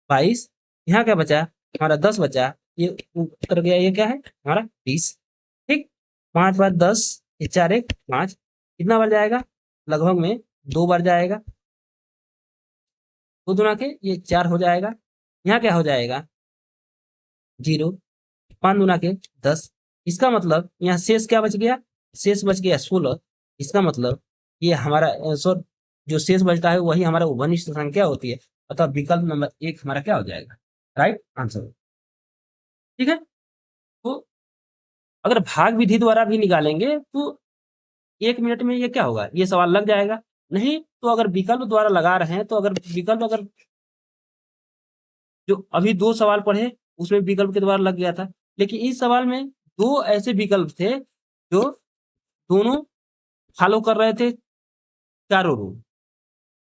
S1: 22। यहाँ क्या बचा, हमारा 10 बचा। ये उतर गया, ये क्या है हमारा 20। ठीक, 5 बार 10, ये 4 1 5। कितना बार जाएगा, लगभग में 2 बार जाएगा। 2 दूना के ये 4 हो जाएगा। यहाँ क्या हो जाएगा 0, 5 दूना के 10। इसका मतलब यहाँ शेष क्या बच गया, शेष बच गया 16। इसका मतलब ये हमारा सॉरी, जो शेष बचता है वही हमारा उभयनिष्ठ संख्या होती है, अतः विकल्प नंबर 1 हमारा क्या हो जाएगा, राइट आंसर। ठीक है, तो अगर भाग विधि द्वारा भी निकालेंगे तो 1 मिनट में ये क्या होगा, ये सवाल लग जाएगा। नहीं तो अगर विकल्प द्वारा लगा रहे हैं, तो अगर जो अभी 2 सवाल पढ़े उसमें विकल्प के द्वारा लग गया था, लेकिन इस सवाल में 2 ऐसे विकल्प थे जो दोनों फॉलो कर रहे थे चारों रूल,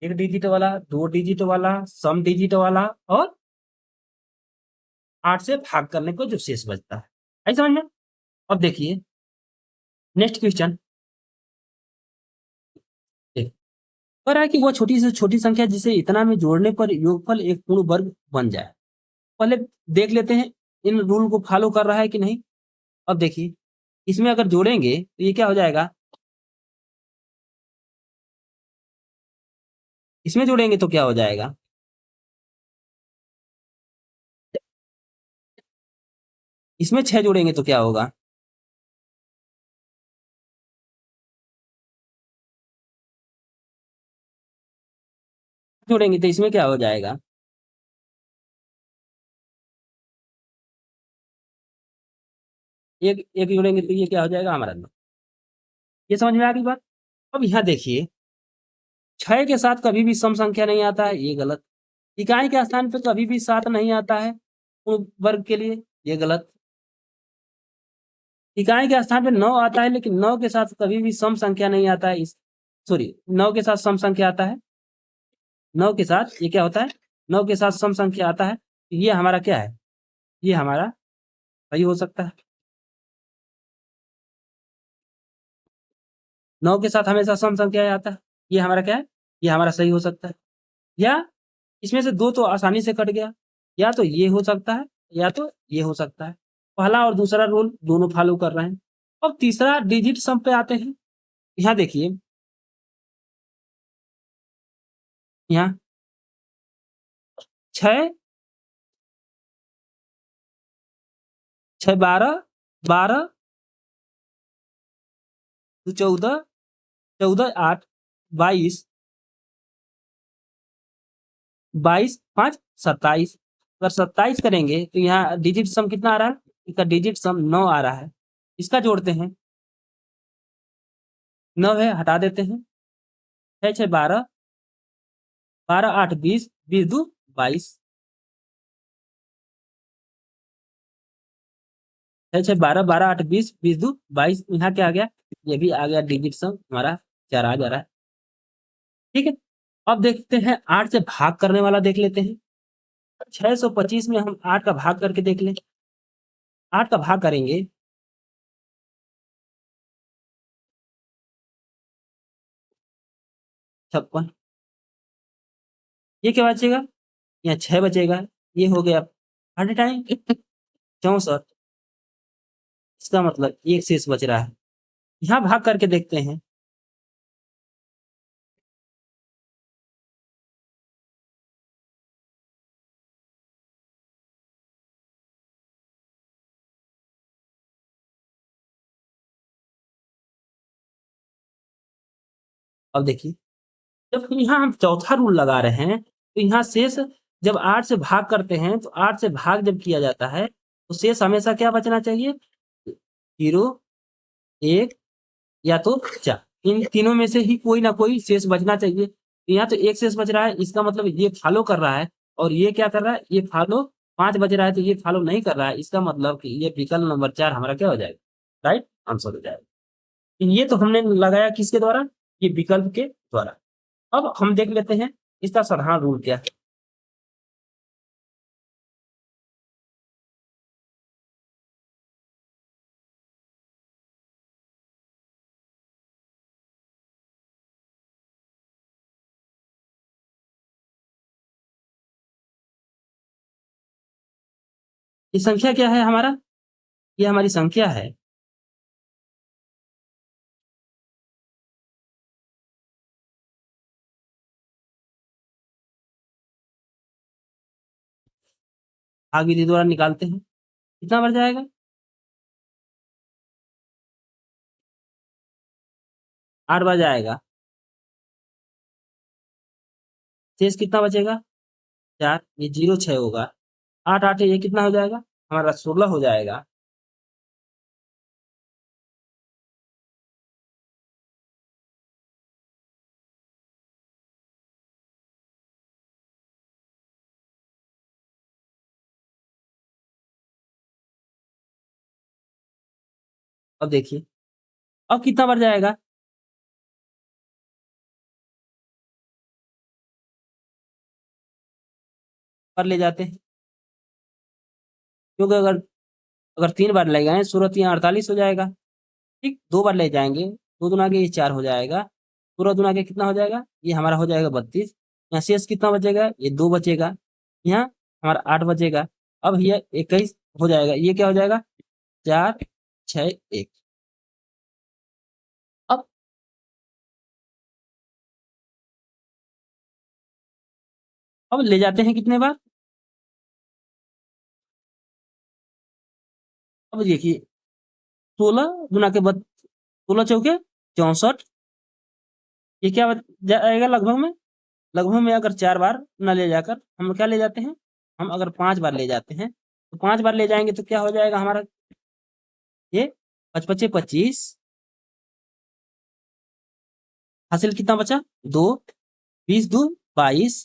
S1: 1 डिजिट वाला, 2 डिजिट वाला, सम डिजिट वाला, और 8 से भाग करने को जो शेष बचता है। आई समझ में। अब देखिए नेक्स्ट क्वेश्चन, कह रहा है कि वो छोटी से छोटी संख्या जिसे इतना में जोड़ने पर योगफल एक पूर्ण वर्ग बन जाए। पहले देख लेते हैं इन रूल को फॉलो कर रहा है कि नहीं। अब देखिए इसमें अगर जोड़ेंगे तो ये क्या हो जाएगा, इसमें जोड़ेंगे तो क्या हो जाएगा, इसमें 6 जोड़ेंगे तो क्या होगा, जोड़ेंगे तो इसमें क्या हो जाएगा, एक एक जोड़ेंगे तो ये क्या हो जाएगा हमारा 9। ये समझ में आ गई बात। अब यहाँ देखिए 6 के साथ कभी भी सम संख्या नहीं आता है, ये गलत। इकाई के स्थान पे कभी भी 7 नहीं आता है पूर्ण वर्ग के लिए, ये गलत। इकाई के स्थान पे 9 आता है, लेकिन 9 के साथ कभी भी सम संख्या नहीं आता है, इस सॉरी 9 के साथ सम संख्या आता है। 9 के साथ ये क्या होता है, 9 के साथ सम संख्या आता है, तो ये हमारा क्या है, ये हमारा सही हो सकता है। 9 के साथ हमेशा सम संख्या आता है, ये हमारा क्या है, ये हमारा सही हो सकता है। या इसमें से 2 तो आसानी से कट गया, या तो ये हो सकता है या तो ये हो सकता है। पहला और दूसरा रूल दोनों फॉलो कर रहे हैं। अब तीसरा डिजिट सम पे आते हैं। यहाँ देखिए, यहाँ 6 6 12 12 14 14 8 22 22 5 27। अगर 27 करेंगे तो यहाँ डिजिट सम कितना आ रहा है? इसका डिजिट सम 9 आ रहा है। इसका जोड़ते हैं, 9 है हटा देते हैं, 6 6 12, 12 8 20, 20 2 22, 6 6 12, 12 8 20, 20 2 22। यहाँ क्या आ गया? ये भी आ गया डिजिट सम हमारा 4 आ जा रहा है। ठीक है, अब देखते हैं 8 से भाग करने वाला देख लेते हैं। 625 में हम 8 का भाग करके देख लें। 8 का भाग करेंगे, 56। ये क्या बचेगा? यहाँ 6 बचेगा। ये हो गया 8 टाइम 64। इसका मतलब एक शेष बच रहा है। यहाँ भाग करके देखते हैं। अब देखिए, जब यहाँ हम चौथा रूल लगा रहे हैं तो यहाँ शेष जब 8 से भाग करते हैं तो 8 से भाग जब किया जाता है तो शेष हमेशा क्या बचना चाहिए? 0 1 या तो 4। इन तीनों में से ही कोई ना कोई शेष बचना चाहिए। यहाँ तो एक शेष बच रहा है, इसका मतलब ये फॉलो कर रहा है और ये क्या कर रहा है? ये फॉलो 5 बज रहा है तो ये फॉलो नहीं कर रहा है। इसका मतलब कि ये विकल्प नंबर 4 हमारा क्या हो जाएगा? राइट आंसर हो जाएगा। ये तो हमने लगाया किसके द्वारा? ये विकल्प के द्वारा। अब हम देख लेते हैं इसका साधारण रूल क्या है। ये संख्या क्या है हमारा? ये हमारी संख्या है। भाग विधि द्वारा निकालते हैं, कितना बढ़ जाएगा? 8 बार जाएगा। शेष कितना बचेगा? 4। ये 0 6 होगा। 8 8 ये कितना हो जाएगा? हमारा 16 हो जाएगा। अब देखिए, अब कितना बढ़ जाएगा? पर ले जाते हैं, क्योंकि अगर अगर 3 बार ले गए 16 3 48 हो जाएगा। ठीक, 2 बार ले जाएंगे, 2 दूना के ये 4 हो जाएगा। 16 दूना के कितना हो जाएगा? ये हमारा हो जाएगा 32। यहाँ शेष कितना बचेगा? ये 2 बचेगा। यहाँ हमारा 8 बचेगा। अब ये 21 हो जाएगा। ये क्या हो जाएगा? 4 6 1। अब अब ले जाते हैं कितने बार? अब देखिए, 16 गुना के बाद 16 चौके 64। ये क्या जाएगा लगभग में अगर 4 बार न ले जाकर हम क्या ले जाते हैं? हम अगर 5 बार ले जाते हैं तो 5 बार ले जाएंगे तो क्या हो जाएगा हमारा? ये 5 पचे 25। हासिल कितना बचा? 2। 20 2 22।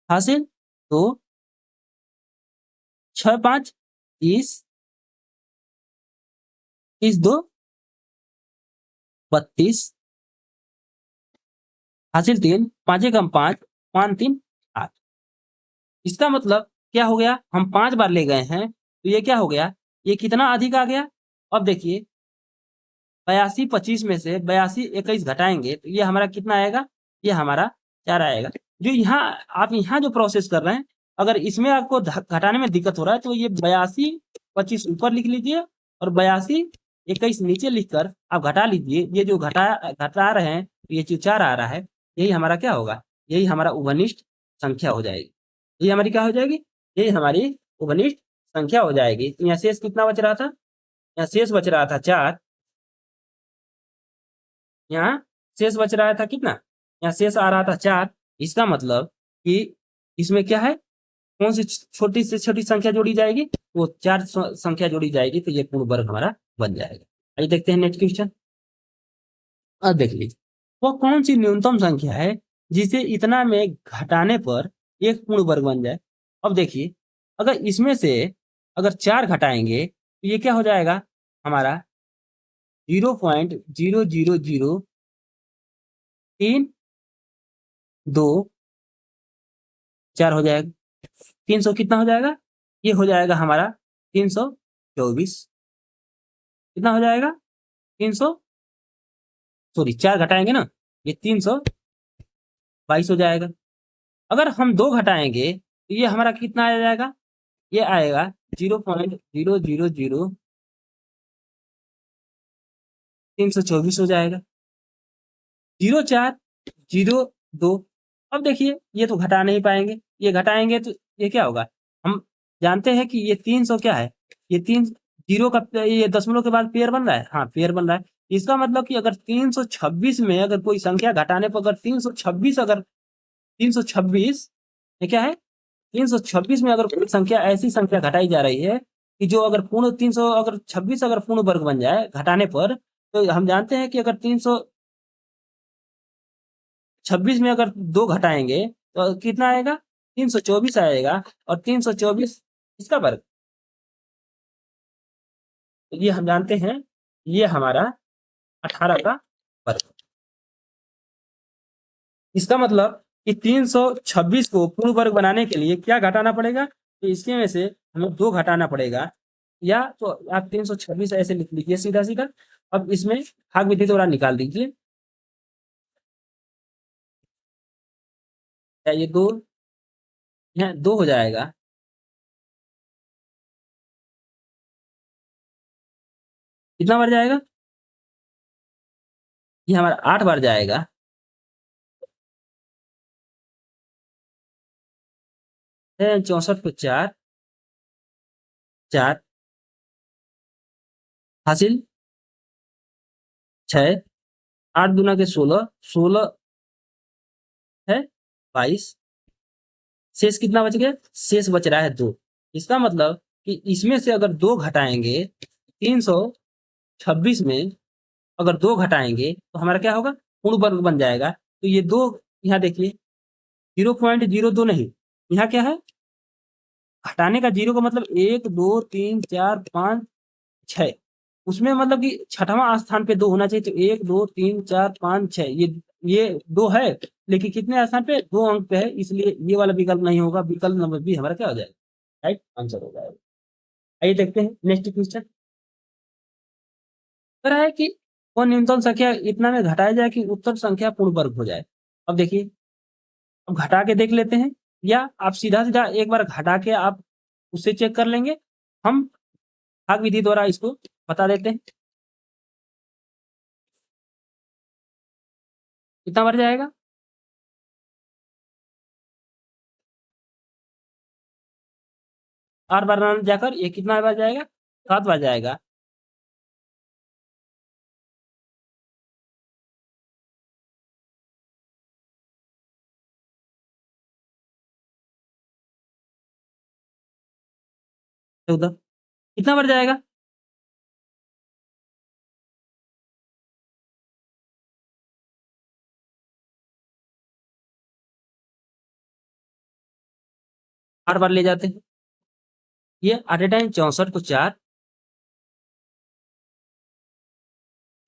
S1: हासिल 2। 6 5 30। 30 2 32। हासिल 3। 5 कम 5, 5 3 8। इसका मतलब क्या हो गया? हम 5 बार ले गए हैं तो ये क्या हो गया? ये कितना अधिक आ गया? अब देखिए, 82 25 में से 82 21 घटाएंगे तो ये हमारा कितना आएगा? ये हमारा 4 आएगा। जो यहाँ आप यहाँ जो प्रोसेस कर रहे हैं, अगर इसमें आपको घटाने में दिक्कत हो रहा है तो ये 82 25 ऊपर लिख लीजिए और 82 21 नीचे लिखकर आप घटा लीजिए। ये जो घटा रहे हैं ये जो 4 आ रहा है, यही हमारा क्या होगा? यही हमारा उभनिष्ठ संख्या हो जाएगी। यही हमारी क्या हो जाएगी? यही हमारी उभनिष्ठ संख्या हो जाएगी। तो यहाँ शेष कितना बच रहा था? यहाँ शेष बच रहा था 4। यहाँ शेष बच रहा था कितना? यहाँ शेष आ रहा था 4। इसका मतलब कि इसमें क्या है, कौन सी छोटी से छोटी संख्या जोड़ी जाएगी, वो 4 संख्या जोड़ी जाएगी, तो ये पूर्ण वर्ग हमारा बन जाएगा। आइए देखते हैं नेक्स्ट क्वेश्चन। अब देख लीजिए, वो कौन सी न्यूनतम संख्या है जिसे इतना में घटाने पर एक पूर्ण वर्ग बन जाए। अब देखिए, अगर इसमें से अगर 4 घटाएंगे तो ये क्या हो जाएगा हमारा 0.00032 4 हो जाएगा। 300 कितना हो जाएगा, ये हो जाएगा हमारा 324। कितना हो जाएगा 300, सॉरी 4 घटाएंगे ना, ये 322 हो जाएगा। अगर हम 2 घटाएंगे तो ये हमारा कितना आ जाएगा, ये आएगा 0.000324 हो जाएगा। 0402। अब देखिए, ये तो घटा नहीं पाएंगे, ये घटाएंगे तो ये क्या होगा, हम जानते हैं कि ये 300 क्या है, ये 3 जीरो का ये दशमलव के बाद पेयर बन रहा है, हाँ पेयर बन रहा है। इसका मतलब कि अगर 326 में अगर कोई संख्या घटाने पर अगर 326 अगर 326 ये क्या है, 326 में अगर कोई संख्या ऐसी संख्या घटाई जा रही है कि जो अगर पूर्ण 300 अगर 26 अगर पूर्ण वर्ग बन जाए घटाने पर, तो हम जानते हैं कि अगर 326 में अगर 2 घटाएंगे तो कितना आएगा 324 आएगा, और 324 इसका वर्ग, तो ये हम जानते हैं ये हमारा 18 का वर्ग। इसका मतलब कि 326 को पूर्ण वर्ग बनाने के लिए क्या घटाना पड़ेगा, तो इसके में से हमें 2 घटाना पड़ेगा, या तो आप 326 ऐसे लिख लीजिए सीधा सीधा। अब इसमें भाग विधि द्वारा निकाल दीजिए, या ये 2 यहाँ 2 हो जाएगा, कितना बार जाएगा, ये हमारा 8 बार जाएगा। 64 को 4 4 हासिल 6, 8 दूना के 16 16 है 22, शेष कितना बच गया, शेष बच रहा है 2। इसका मतलब कि इसमें से अगर 2 घटाएंगे 326 में अगर 2 घटाएंगे तो हमारा क्या होगा, पूर्ण वर्ग बन जाएगा। तो ये 2 यहाँ देखिए 0.02 नहीं, यहाँ क्या है, घटाने का 0 का मतलब 1 2 3 4 5 6, उसमें मतलब कि छठवां स्थान पे 2 होना चाहिए, तो 1 2 3 4 5 6 ये 2 है, लेकिन कितने स्थान पे 2 अंक पे है, इसलिए ये वाला विकल्प नहीं होगा, विकल्प नंबर बी हमारा क्या हो जाएगा, राइट आंसर हो जाएगा। आइए देखते हैं नेक्स्ट क्वेश्चन। कह रहा है कि वो न्यूनतम संख्या इतना में घटाया जाए कि उत्तर संख्या पूर्ण वर्ग हो जाए। अब देखिए, अब घटा के देख लेते हैं, या आप सीधा सीधा एक बार घटा के आप उससे चेक कर लेंगे, हम भाग विधि द्वारा इसको बता देते हैं। कितना बार जाएगा, 8 बार ना जाकर ये कितना बार जाएगा, 7 बार जाएगा। तो उधर कितना बार जाएगा, 8 बार ले जाते हैं। ये एट ए टाइम 64 को 4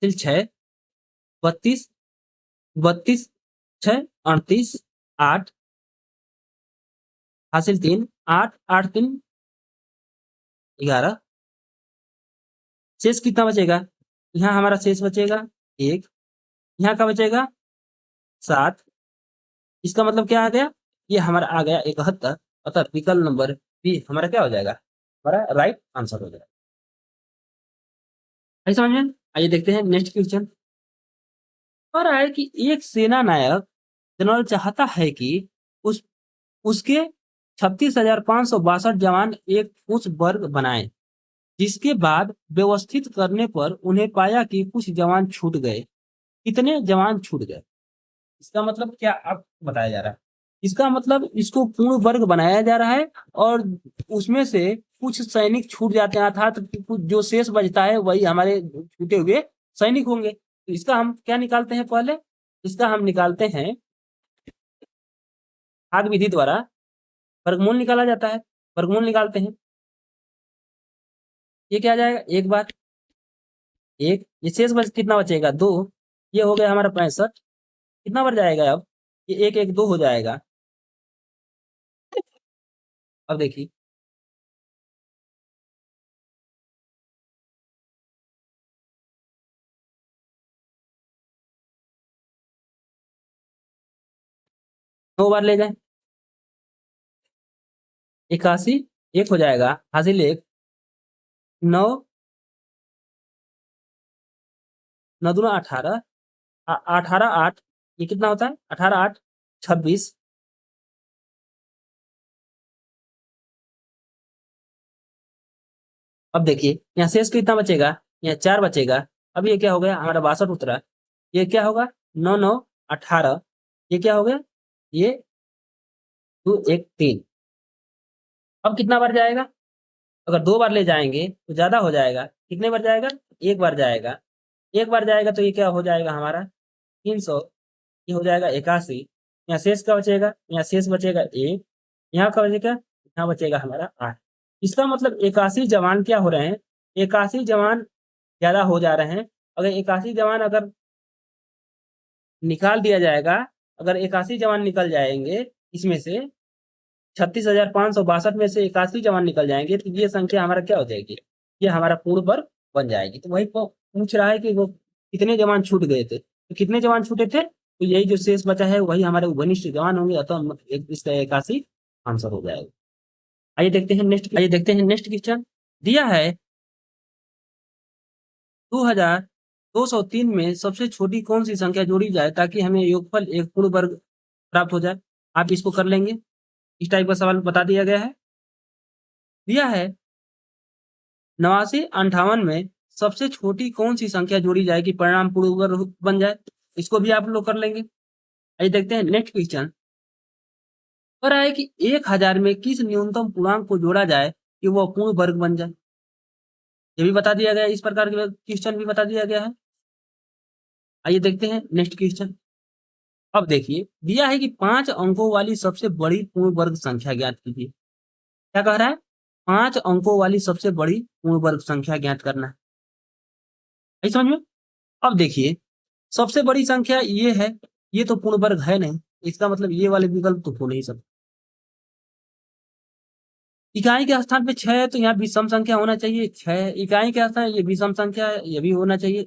S1: फिर 6 32 32 6 38 8 हासिल 3 8 8 3 11, शेष कितना बचेगा, यहाँ हमारा शेष बचेगा 1, यहाँ का बचेगा 7। इसका मतलब क्या आ गया, ये हमारा आ गया 71, अतः विकल्प नंबर बी हमारा क्या हो जाएगा, हमारा राइट आंसर हो जाएगा। है समझ में। आइए देखते हैं नेक्स्ट क्वेश्चन। कह रहा है कि एक सेना नायक जनरल चाहता है कि उस उसके 36,562 जवान एक उच्च वर्ग बनाएं, जिसके बाद व्यवस्थित करने पर उन्हें पाया कि कुछ जवान छूट गए। कितने जवान छूट गए, इसका मतलब क्या आप बताया जा रहा है। इसका मतलब इसको पूर्ण वर्ग बनाया जा रहा है और उसमें से कुछ सैनिक छूट जाते हैं, अर्थात कुछ जो शेष बचता है वही हमारे छूटे हुए सैनिक होंगे। तो इसका हम क्या निकालते हैं, पहले इसका हम निकालते हैं भाग विधि द्वारा, वर्गमूल निकाला जाता है। वर्गमूल निकालते हैं, ये क्या आ जाएगा, एक बार एक, ये शेष बच कितना बचेगा, दो, ये हो गया हमारा 65। कितना बढ़ जाएगा अब, ये एक एक दो हो जाएगा। अब देखिए, दो बार ले जाए, 81 एक हो जाएगा, हासिल एक, 9, 9 दूना 18, 18 8, ये कितना होता है, 18 8 26। अब देखिए यहाँ शेष कितना बचेगा, यहाँ 4 बचेगा। अब ये क्या हो गया, हमारा 62 उतरा। ये क्या होगा, 9 9 18, ये क्या हो गया, ये 2 1 3। अब कितना बार जाएगा, अगर दो बार ले जाएंगे तो ज्यादा हो जाएगा, कितने बार जाएगा, एक बार जाएगा। एक बार जाएगा तो ये क्या हो जाएगा हमारा 300, ये हो जाएगा 81। यहाँ शेष का बचेगा, यहाँ शेष बचेगा एक, यहाँ का बचेगा, यहाँ बचेगा हमारा 8। इसका मतलब 81 जवान क्या हो रहे हैं, 81 जवान ज्यादा हो जा रहे हैं। अगर 81 जवान अगर निकाल दिया जाएगा, अगर 81 जवान निकल जाएंगे इसमें से, 36,562 में से 81 जवान निकल जाएंगे तो ये संख्या हमारा क्या हो जाएगी, ये हमारा पूर्ण वर्ग बन जाएगी। तो वही पूछ रहा है कि वो कितने जवान छूट गए थे, तो कितने जवान छूटे थे, तो यही जो शेष बचा है वही हमारे घनिष्ठ जवान होंगे, अतः इसका 81 आंसर हो जाएगा। आइए देखते हैं नेक्स्ट क्वेश्चन। दिया है 2203 में सबसे छोटी कौन सी संख्या जोड़ी जाए ताकि हमें योगफल एक पूर्ण वर्ग प्राप्त हो जाए। आप इसको कर लेंगे, इस टाइप का सवाल बता दिया गया है। दिया है 8958 में सबसे छोटी कौन सी संख्या जोड़ी जाए कि परिणाम पूर्ण वर्ग बन जाए, इसको भी आप लोग कर लेंगे। आइए देखते हैं नेक्स्ट क्वेश्चन। कह रहा है कि 1000 में किस न्यूनतम पूर्णांक को जोड़ा जाए कि वह पूर्ण वर्ग बन जाए, ये भी बता दिया गया है, इस प्रकार के क्वेश्चन भी बता दिया गया है। आइए देखते हैं नेक्स्ट क्वेश्चन। अब देखिए, दिया है कि 5 अंकों वाली सबसे बड़ी पूर्ण वर्ग संख्या ज्ञात कीजिए। क्या कह रहा है, 5 अंकों वाली सबसे बड़ी पूर्ण वर्ग संख्या ज्ञात करना है। आई समझ में। अब देखिए, सबसे बड़ी संख्या ये है, ये तो पूर्ण वर्ग है नहीं, इसका मतलब ये वाले विकल्प तो हो नहीं सकते। इकाई के स्थान पे 6 है तो यहाँ विषम संख्या होना चाहिए, 6 इकाई के स्थान, ये विषम संख्या है, ये भी होना चाहिए।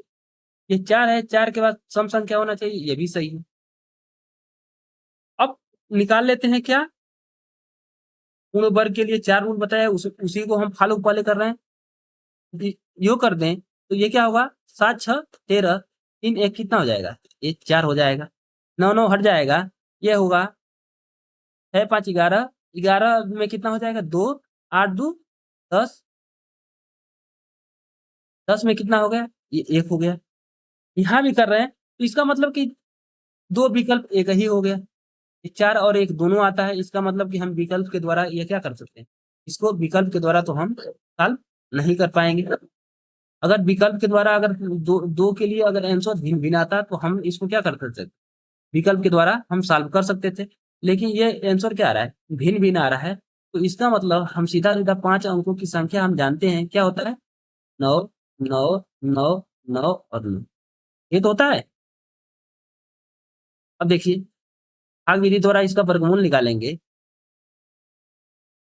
S1: ये 4 है, 4 के बाद सम संख्या होना चाहिए, ये भी सही है। अब निकाल लेते हैं क्या, पूर्ण वर्ग के लिए 4 रूल बताया, उसी को हम फॉलो पहले कर रहे हैं। यो कर दें तो ये क्या होगा, 7 6 13, 3 1 कितना हो जाएगा, ये 4 हो जाएगा। 9 9 हट जाएगा, ये होगा 6 5 11, 11 में कितना हो जाएगा, 2 8 2 10, 10 में कितना हो गया, ये 1 हो गया। यहाँ भी कर रहे हैं तो इसका मतलब कि दो विकल्प एक ही हो गया, 4 और 1 दोनों आता है, इसका मतलब कि हम विकल्प के द्वारा ये क्या कर सकते हैं, इसको विकल्प के द्वारा तो हम सॉल्व नहीं कर पाएंगे। अगर विकल्प के द्वारा अगर दो के लिए अगर आंसर भिन्न भिन्न आता तो हम इसको क्या कर सकते थे, विकल्प के द्वारा हम सॉल्व कर सकते थे। लेकिन ये आंसर क्या आ रहा है, भिन्न भिन्न आ रहा है, तो इसका मतलब हम सीधा सीधा 5 अंकों की संख्या हम जानते हैं क्या होता है, 9 9 9 9 और 9, ये तो होता है। अब देखिए, भाग विधि द्वारा इसका वर्गमूल निकालेंगे,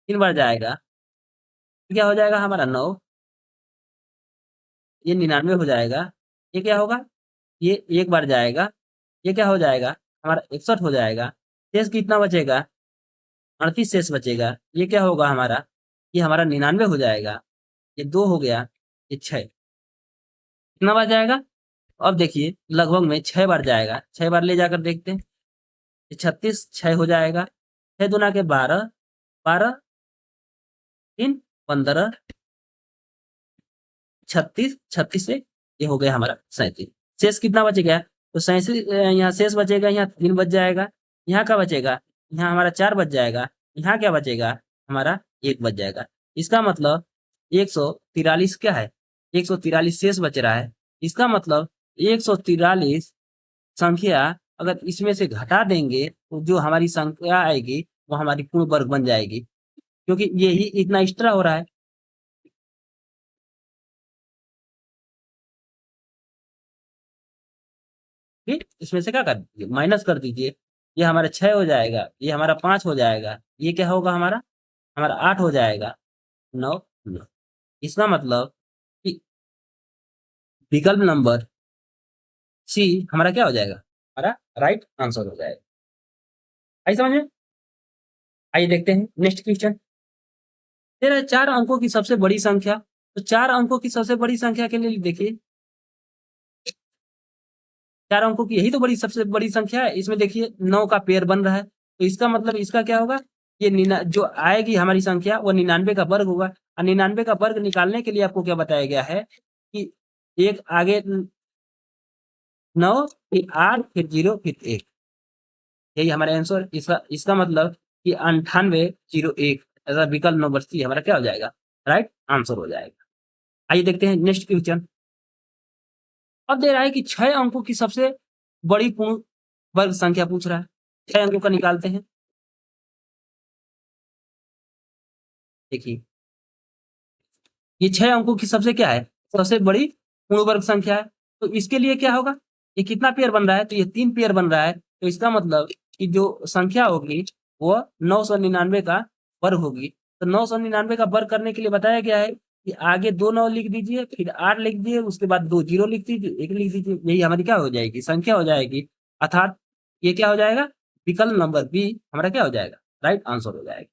S1: 3 बार जाएगा, क्या हो जाएगा हमारा 9, ये 99 हो जाएगा। ये क्या होगा, ये एक बार जाएगा, ये क्या हो जाएगा हमारा 61 हो जाएगा। शेष कितना बचेगा, 38 शेष बचेगा। ये क्या होगा हमारा, ये हमारा 99 हो जाएगा। ये 2 हो गया, ये 6, कितना बार जाएगा। अब देखिए लगभग में 6 बार जाएगा, 6 बार ले जाकर देखते हैं, ये 36 6 हो जाएगा, 6 दूना के 12, 12 3 15, 36, 36 से ये हो गया हमारा 37। शेष कितना बच गया, तो 37 यहाँ शेष बचेगा, यहाँ 3 बच जाएगा, यहाँ का बचेगा, यहाँ हमारा 4 बच जाएगा, यहाँ क्या बचेगा, हमारा 1 बच जाएगा। इसका मतलब 143 क्या है, 143 शेष बच रहा है। इसका मतलब 143 संख्या अगर इसमें से घटा देंगे तो जो हमारी संख्या आएगी वो हमारी पूर्ण वर्ग बन जाएगी, क्योंकि यही इतना एक्स्ट्रा हो रहा है। ठीक, इसमें से क्या कर दीजिए, माइनस कर दीजिए। ये हमारा 6 हो जाएगा, ये हमारा 5 हो जाएगा, ये क्या होगा हमारा, हमारा 8 हो जाएगा, 9 9। इसका मतलब कि विकल्प नंबर सी हमारा क्या हो जाएगा, हमारा राइट आंसर हो जाएगा। आई समझ में? आइए देखते हैं नेक्स्ट क्वेश्चन। तेरा 4 अंकों की सबसे बड़ी संख्या, तो 4 अंकों की सबसे बड़ी संख्या के लिए देखिए, 4 अंकों की यही तो बड़ी सबसे बड़ी संख्या है। इसमें देखिए 9 का पेयर बन रहा है, तो इसका मतलब इसका क्या होगा, ये जो आएगी हमारी संख्या वो 99 का वर्ग होगा। और 99 का वर्ग निकालने के लिए आपको क्या बताया गया है कि एक आगे 9, फिर 8, फिर 0, फिर 1। यही हमारा आंसर। इसका इसका मतलब कि 9801 ऐसा विकल्प नंबर सी हमारा क्या हो जाएगा, राइट आंसर हो जाएगा। आइए देखते हैं नेक्स्ट क्वेश्चन। अब दे रहा है कि 6 अंकों की सबसे बड़ी पूर्ण वर्ग संख्या पूछ रहा है। 6 अंकों का निकालते हैं। देखिए ये 6 अंकों की सबसे क्या है, सबसे बड़ी पूर्ण वर्ग संख्या है। तो इसके लिए क्या होगा, ये कितना पेयर बन रहा है, तो ये 3 पेयर बन रहा है। तो इसका मतलब कि जो संख्या होगी वो 999 का वर्ग होगी। तो 999 का वर्ग करने के लिए बताया गया है कि आगे 2 9 लिख दीजिए, फिर 8 लिख दीजिए, उसके बाद 2 0 लिख दीजिए, 1 लिख दीजिए। यही हमारी क्या हो जाएगी, संख्या हो जाएगी। अर्थात ये क्या हो जाएगा, विकल्प नंबर बी हमारा क्या हो जाएगा, राइट आंसर हो जाएगा।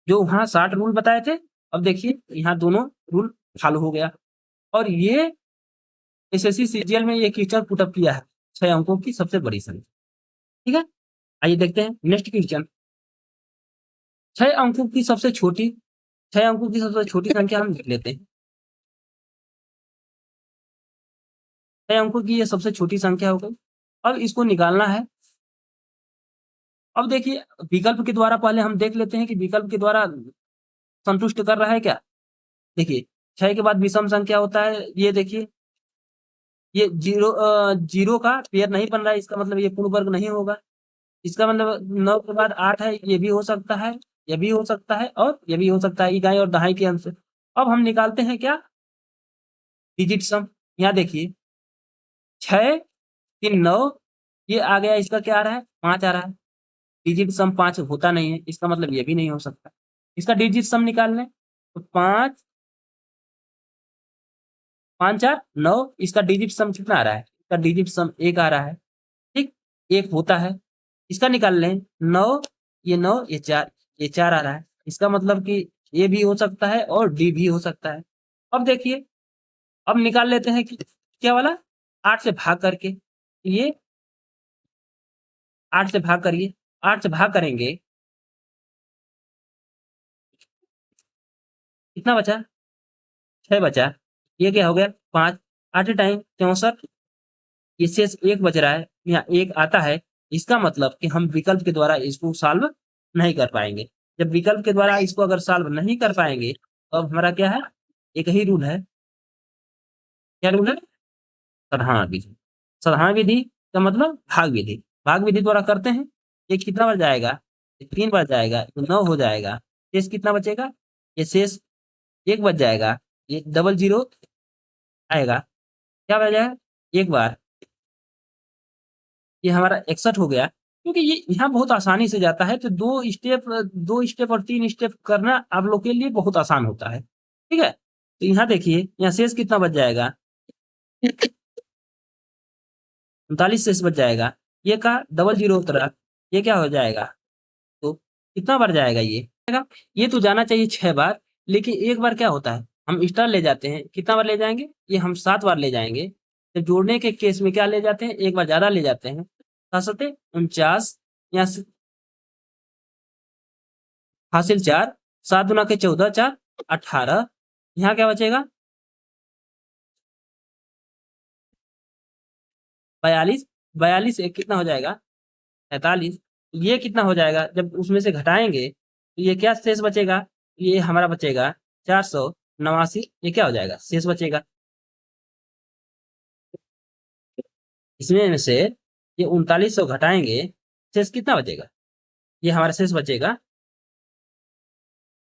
S1: जो वहाँ 60 रूल बताए थे, अब देखिए यहाँ दोनों रूल फॉलो हो गया। और ये एसएससी सीजीएल में ये क्वेश्चन पुटअप किया है, 6 अंकों की सबसे बड़ी संख्या। ठीक है, आइए देखते हैं नेक्स्ट क्वेश्चन। 6 अंकों की सबसे छोटी, 6 अंकों की सबसे छोटी संख्या हम लिख लेते हैं। 6 अंकों की ये सबसे छोटी संख्या हो गई। अब इसको निकालना है। अब देखिए विकल्प के द्वारा पहले हम देख लेते हैं कि विकल्प के द्वारा संतुष्ट कर रहा है क्या। देखिए 6 के बाद विषम संख्या होता है, ये देखिए ये 0 का पेयर नहीं बन रहा है, इसका मतलब ये पूर्ण वर्ग नहीं होगा। इसका मतलब 9 के बाद 8 है, ये भी हो सकता है, ये भी हो सकता है और ये भी हो सकता है, इकाई और दहाई के अंश से। अब हम निकालते हैं क्या, डिजिट सम। यहाँ देखिए 6 3 9, ये आ गया, इसका क्या आ रहा है, 5 आ रहा है। डिजिट सम 5 होता नहीं है, इसका मतलब ये भी नहीं हो सकता। इसका डिजिट सम निकाल लें तो 5 5 4 9, इसका डिजिट सम कितना आ रहा है, इसका डिजिट सम 1 आ रहा है। ठीक, 1 होता है। इसका निकाल लें 9, ये 9, ये 4, ये 4 आ रहा है। इसका मतलब कि ये भी हो सकता है और डी भी हो सकता है। अब देखिए, अब निकाल लेते हैं कि क्या वाला, 8 से भाग करके। ये 8 से भाग करिए, 8 से भाग करेंगे, कितना बचा, 6 बचा। ये क्या हो गया, 5, 8 टाइम 64, ये शेष 1 बच रहा है, यहाँ 1 आता है। इसका मतलब कि हम विकल्प के द्वारा इसको सॉल्व नहीं कर पाएंगे। जब विकल्प के द्वारा इसको अगर सॉल्व नहीं कर पाएंगे तो अब हमारा क्या है, एक ही रूल है। क्या रूल है, साधारण विधि। साधारण विधि का मतलब भाग विधि। भाग विधि द्वारा करते हैं, ये कितना बच जाएगा, ये 3 बच जाएगा, तो 9 हो जाएगा। शेष कितना बचेगा, ये शेष 1 बच जाएगा, ये डबल 0 आएगा, क्या बच जाएगा, एक बार। ये हमारा 61 हो गया। क्योंकि ये यहाँ बहुत आसानी से जाता है, तो 2 स्टेप और 3 स्टेप करना आप लोग के लिए बहुत आसान होता है। ठीक है, तो यहाँ देखिए, यहाँ शेष कितना बच जाएगा, 39 शेष बच जाएगा। ये का डबल 0 उतरा, ये क्या हो जाएगा, तो कितना बार जाएगा ये तो जाना चाहिए 6 बार, लेकिन एक बार क्या होता है, हम स्टार ले जाते हैं, कितना बार ले जाएंगे, ये हम 7 बार ले जाएंगे। तो जोड़ने के केस में क्या ले जाते हैं, एक बार ज्यादा ले जाते हैं। 7 49, यहाँ से हासिल 4, 7 गुना के 14, 4 18, यहाँ क्या बचेगा, 42, 42 एक कितना हो जाएगा, 43। ये कितना हो जाएगा, जब उसमें से घटाएंगे तो ये क्या शेष बचेगा, ये हमारा बचेगा 489, ये क्या हो जाएगा, शेष बचेगा। इसमें से ये 3900 घटाएंगे, शेष कितना बचेगा, ये हमारा शेष बचेगा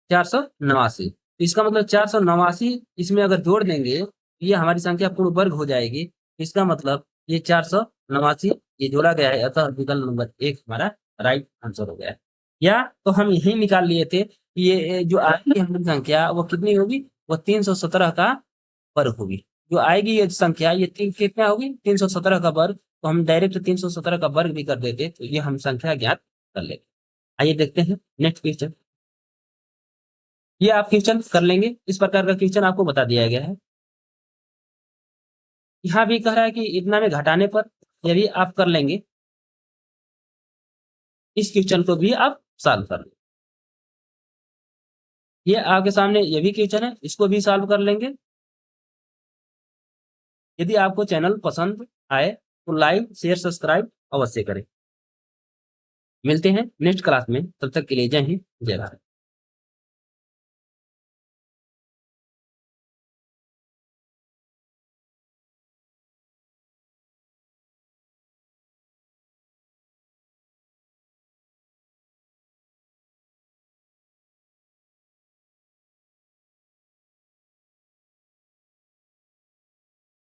S1: 489। तो इसका मतलब 489 इसमें अगर जोड़ देंगे तो ये हमारी संख्या पूर्ण वर्ग हो जाएगी। इसका मतलब ये 489 ये जोड़ा गया है, अतः विकल्प नंबर 1 हमारा राइट आंसर हो गया है। या तो हम यही निकाल लिए थे कि ये जो आएगी हमारी संख्या वो कितनी होगी, वो 317 का वर्ग होगी। जो आएगी ये संख्या ये कितना होगी, 317 का वर्ग। तो हम डायरेक्ट 317 का वर्ग भी कर देते तो ये हम संख्या ज्ञात कर लेते। आइए देखते हैं नेक्स्ट क्वेश्चन। ये आप क्वेश्चन कर लेंगे, इस प्रकार का क्वेश्चन आपको बता दिया गया है। यहाँ भी कह रहा है कि इतना में घटाने पर, ये भी आप कर लेंगे, इस क्वेश्चन को भी आप सॉल्व कर लेंगे। ये आपके सामने ये भी क्वेश्चन है, इसको भी सॉल्व कर लेंगे। यदि आपको चैनल पसंद आए तो लाइक शेयर सब्सक्राइब अवश्य करें। मिलते हैं नेक्स्ट क्लास में, तब तक के लिए जय हिंद जय भारत।